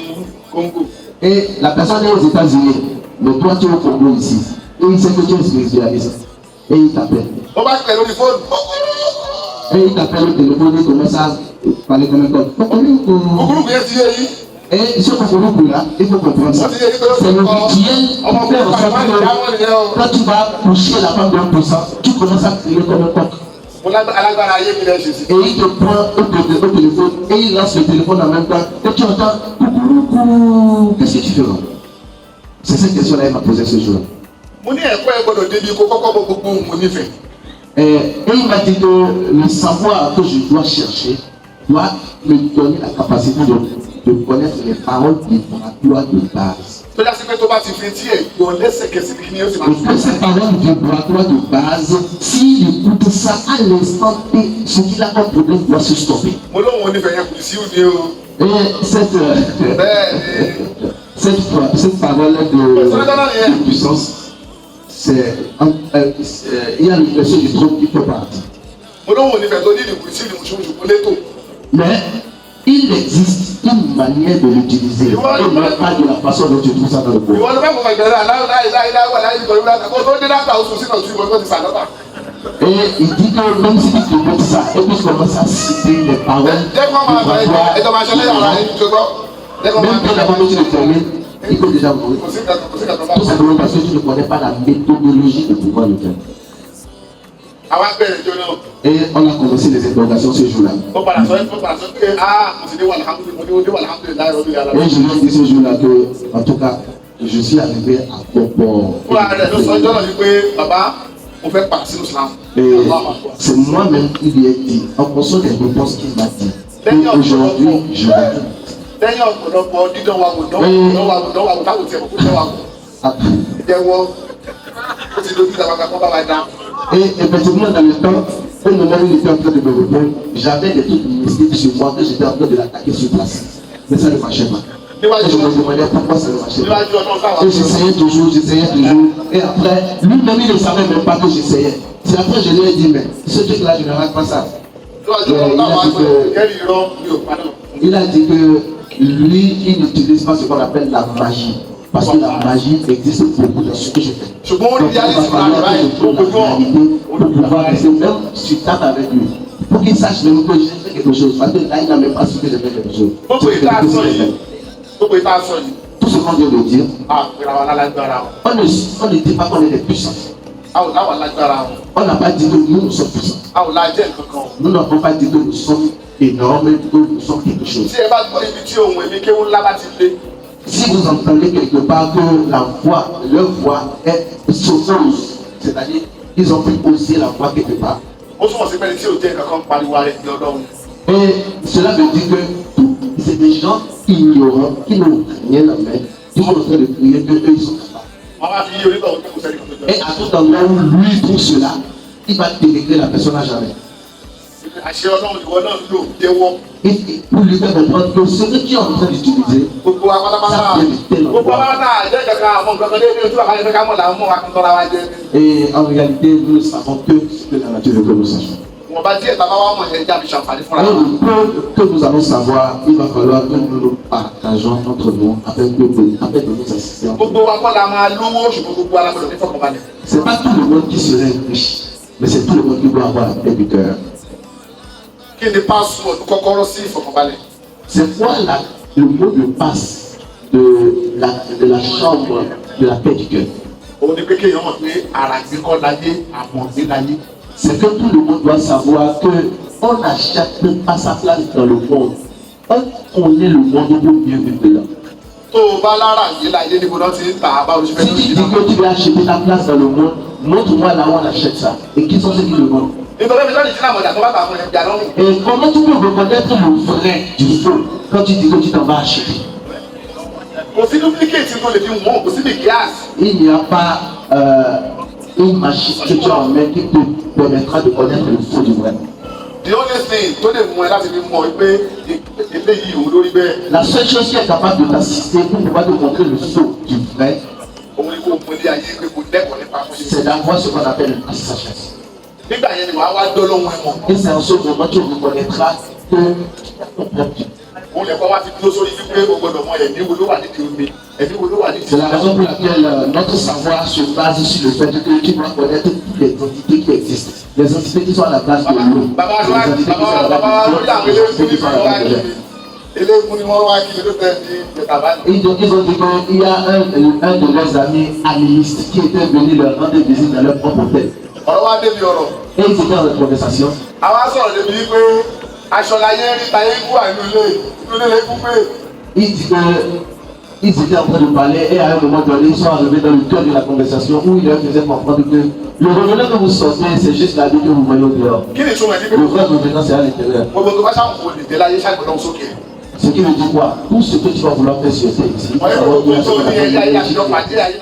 C: Congo.
B: Et la personne est aux États-Unis, mais toi tu es au Congo ici. Et il sait que tu es spiritualiste. Et il t'appelle.
C: ó bá pè lórí fóònù.
B: Et il t'appelle au téléphone et commence à parler comme un code.
C: kúkúrú yẹn ti yé yìí.
B: Et ce qu'on là, il faut comprendre ça. C'est le rituel qui fait en sorte que quand tu vas toucher la femme d'un puissant, tu commences à crier comme un coq.
C: mo alágbára ayé mi lẹ́ ṣe sí.
B: Et il te prend au téléphone et il lance le téléphone en même temps. Et tu entends coucou. Qu'est-ce que tu fais là? C'est cette question-là qu'il m'a posée ce jour.
C: mo ní ẹ̀kọ́ ẹ̀ gbọ́dọ̀ débi kó kọ́kọ́ bọ gbogbo ohun mo nífẹ̀ẹ́.
B: Et il m'a dit que le savoir que je dois chercher doit me donner la capacité de connaître les paroles vibratoires de base.
C: tó yá sí pé tó bá ti fi tí ẹ̀ gbọ́ lẹ́sẹ̀kẹsẹ̀ kí ni ó sì máa
B: Et que ces paroles vibratoires de base, s'il écoute ça à l'instant T, ce qu'il a comme problème doit se stopper.
C: mo lóhun onífẹ̀ẹ́ yẹn kò sí òní o.
B: Et
C: bẹ́ẹ̀ ni
B: cette parole de puissance, il y a l'expression du trône qui fait partie.
C: mo lóhun onífẹ̀ẹ́ tó ní ìdìbò sí ìdìbò ṣùgbọ́n létò.
B: Mais il existe une manière de l'utiliser, et non pas de la façon dont tu trouves ça dans le
C: ìwọ
B: cours.
C: ni bẹ́ẹ̀ mo fẹ́ gbẹ̀rẹ̀ aláìláìláìláìwà láìpẹ̀lú láti kó tó dé láta oṣù sínú ọ̀tún ìwọ ti sàlọ́tà.
B: Et il dit que même si tu écoutes ça, et puis tu commences à citer les paroles,
C: jẹ́ kí wọ́n máa bẹ̀rẹ̀ ẹjọ́ máa ṣẹlẹ̀ yàrá yìí tó gbọ́. jẹ́ kí wọ́n máa
B: même quand la
C: bẹ̀rẹ̀
B: tu le termines, il peut déjà mourir.
C: kò sí kàtó bá
B: Tout simplement parce que tu ne connais pas la méthodologie de pouvoir le faire.
C: àwa bẹ̀rẹ̀ ìjọ náà.
B: Et on a commencé les interrogations ce jour-là.
C: ó padà sọ pé mo sì dé wà alhamdulilayi rọ́bì yàrá.
B: Et je lui ai dit ce jour-là que, en tout cas, je suis arrivé à bon port.
C: fúnra rẹ̀ ló sọ ọjọ́ náà wípé bàbá mo fẹ́ padà sínú Islam.
B: Et c'est moi-même qui lui ai dit, en fonction des réponses qu'il m'a dit, qu'aujourd'hui, je regrette.
C: lẹ́yìn ọ̀pọ̀lọpọ̀ dídán wa wò dánwà táwọn tiẹ̀ kó dánwà wò. jẹ́wọ́ ó ti dojú ìjàmbá kan bá wa dá.
B: Et effectivement, dans le temps, au moment où il était en train de me répondre, j'avais des trucs mystiques sur moi que j'étais en train de l'attaquer sur place. Mais ça ne marchait pas. Et je me demandais pourquoi ça ne marchait pas.
C: níwájú ọdún táwọn.
B: Et j'essayais toujours. Et après, lui-même, il ne savait même pas que j'essayais. C'est après que je lui ai dit, mais ce truc-là, je ne rate pas ça.
C: níwájú ọdún táwọn kẹ́rì irọ́ mi ò padà.
B: Il a dit que lui, il n'utilise pas ce qu'on appelle la magie. Parce que la magie existe beaucoup dans ce que je fais.
C: ṣùgbọ́n ó
B: Donc,
C: ní
B: il va
C: reality
B: falloir
C: náà báyìí
B: que je
C: tó
B: trouve
C: kojú
B: la
C: ọ̀.
B: réalité pour pouvoir rester même sur table avec lui. Pour qu'il sache même que j'ai fait quelque chose. Parce que là, il n'a même pas su que j'ai fait quelque chose.
C: gbogbo ìta sọ yìí gbogbo ìta sọ yìí
B: Tout ce qu'on vient de dire,
C: àpèrè àwọn alágbára wọn.
B: on ne dit pas qu'on est des puissants.
C: a ò láwọn alágbára wọn.
B: On n'a pas dit que nous sommes puissants.
C: a ò lájẹ́ nǹkankan.
B: Nous n'avons pas dit que nous sommes énormes et que nous sommes quelque chose.
C: tí ẹ bá gbọ́ ibi tí ohun èmi kéwú ńlá bá ti lé.
B: Si vous entendez quelque part que leur voix est sauteuse, c'est-à-dire ils ont pu poser la voix quelque part,
C: ó túmọ̀ sí pẹ́ni tí ò jẹ́ nǹkankan pariwo ara ẹni ọlọ́run.
B: et cela veut dire que c'est des gens ignorants qui n'ont rien à mettre, qui sont en train de prier que eux ils sont capables.
C: wọ́n bá fi yí onígbà òun kò sẹ́ni kan tó jọ.
B: Et à tout moment où lui trouve cela, il va délégrer la personne à jamais.
C: àṣẹ ọlọ́run ìwọ náà ń lò jẹ́wọ́.
B: Et pour lui faire comprendre que ce que tu es en train d'utiliser,
C: gbogbo apátápátá gbogbo apátápátá àjẹ́ ìjọba àwọn nǹkan kan dé ní ojú àkàlẹ́ fẹ́ ká mọ̀ làwọn mọ̀ wá kan tọ́ra wa jẹ́.
B: et en réalité, nous ne savons que ce que la nature veut que nous sachions.
C: wọ́n bá díẹ̀ bàbá wa mọ̀ ẹ̀ jáde ṣàǹfààní fúnra
B: Alors,
C: wa.
B: le peu que nous allons savoir, il va falloir que nous nous partageons entre nous avec nos assistants.
C: gbogbo wa kọ́ la máa lówó ṣùgbọ́n gbogbo alágbèrè ní fọkànbalẹ̀.
B: Ce n'est pas tout le monde qui serait riche, mais c'est tout le monde qui doit avoir la paix du cœur.
C: kí ni password kọ́kọ́rọ́ sí ìfọkànbalẹ̀.
B: C'est quoi le mot de passe de la chambre de la paix du cœur?
C: òun ni pé kéèyàn mọ̀ pé ara ìgbékọ́ láyé àmọ̀gbé láyé.
B: C'est que tout le monde doit savoir qu'on n'achète pas sa place dans le monde. On est le monde pour mieux vivre dedans.
C: tó o bá lára ìgbé láyé níbo náà ti ń tà á báwo ṣe fẹ́
B: Si tu dis que tu veux acheter ta place dans le monde, montre-moi là où on achète ça. Et qui sont ceux qui le vendent?
C: nítorí ẹbí lọ́nà ìdílé àmọ̀jà tó bá tà fún ẹ̀ bíà lọ́rùn.
B: Et comment tu peux reconnaître le vrai du faux quand tu dis que tu t'en vas acheter?
C: kò sí duplicate tó lè fi wọ́n kò sí ní kíláàsì.
B: Il n'y a pas une machine que tu as en main qui te permettra de connaître le faux du vrai.
C: the only thing tó lè mú ẹ láti fi mọ̀ pé eléyìí òun lórí bẹ́ẹ̀.
B: La seule chose qui est capable de t'assister pour pouvoir te montrer le faux du vrai,
C: òun ni kò mú ilé ayé pé kò dẹ́kun nípa fún ṣe.
B: c'est d'avoir ce qu'on appelle la sagesse.
C: nígbà yẹn ni wàá wá dọ́lọ́hún ẹ mọ̀.
B: Et c'est en ce moment que tu reconnaîtras que tu as ton propre Dieu.
C: òun lè kọ́ wá fi dúró sórí wípé o gbọ́dọ̀ mọ ẹ̀mí wo ló wà nídìí omi ẹ̀mí wo ló wà nídìí.
B: C'est la raison pour laquelle notre savoir se base sur le fait que tu dois connaître toutes les entités qui existent. Les entités qui sont à la place de l'eau.
C: bàbá
B: Les entités qui sont à la place de l'eau. Les entités qui sont à la place de l'air.
C: eléegun ni wọ́n wá kí ló fẹ́ di ìjọba ní.
B: Ils ont dit qu'il y a un de leurs amis animistes qui était venu leur rendre visite dans leur propre tête.
C: ọ̀rọ̀ wá débi ọ̀rọ̀.
B: Et ils étaient dans la conversation.
C: àwa sọ̀rọ̀ débi wípé aṣọ láyé rí tayé kú àìnú ilé lè kú pé.
B: Ils étaient en train de parler et à un moment donné, ils sont arrivés dans le cœur de la conversation où ils leur faisaient comprendre que le revenant que vous sortez, c'est juste la vie que vous voyez au dehors.
C: kí ni ìtumọ̀ ẹni pé
B: Le vrai revenant, c'est à l'intérieur.
C: gbogbo tó bá ṣàkóso òdìdé láyé ṣàgbọ́dọ̀ sókè.
B: Ce qui veut dire quoi? Tout ce que tu vas vouloir faire sur terre ici,
C: wọ́n yẹ
B: ça
C: kó
B: va
C: tó
B: vouloir
C: tó ní ẹ̀yà ayé
B: faire
C: àṣìlọ́ pàdé ayé.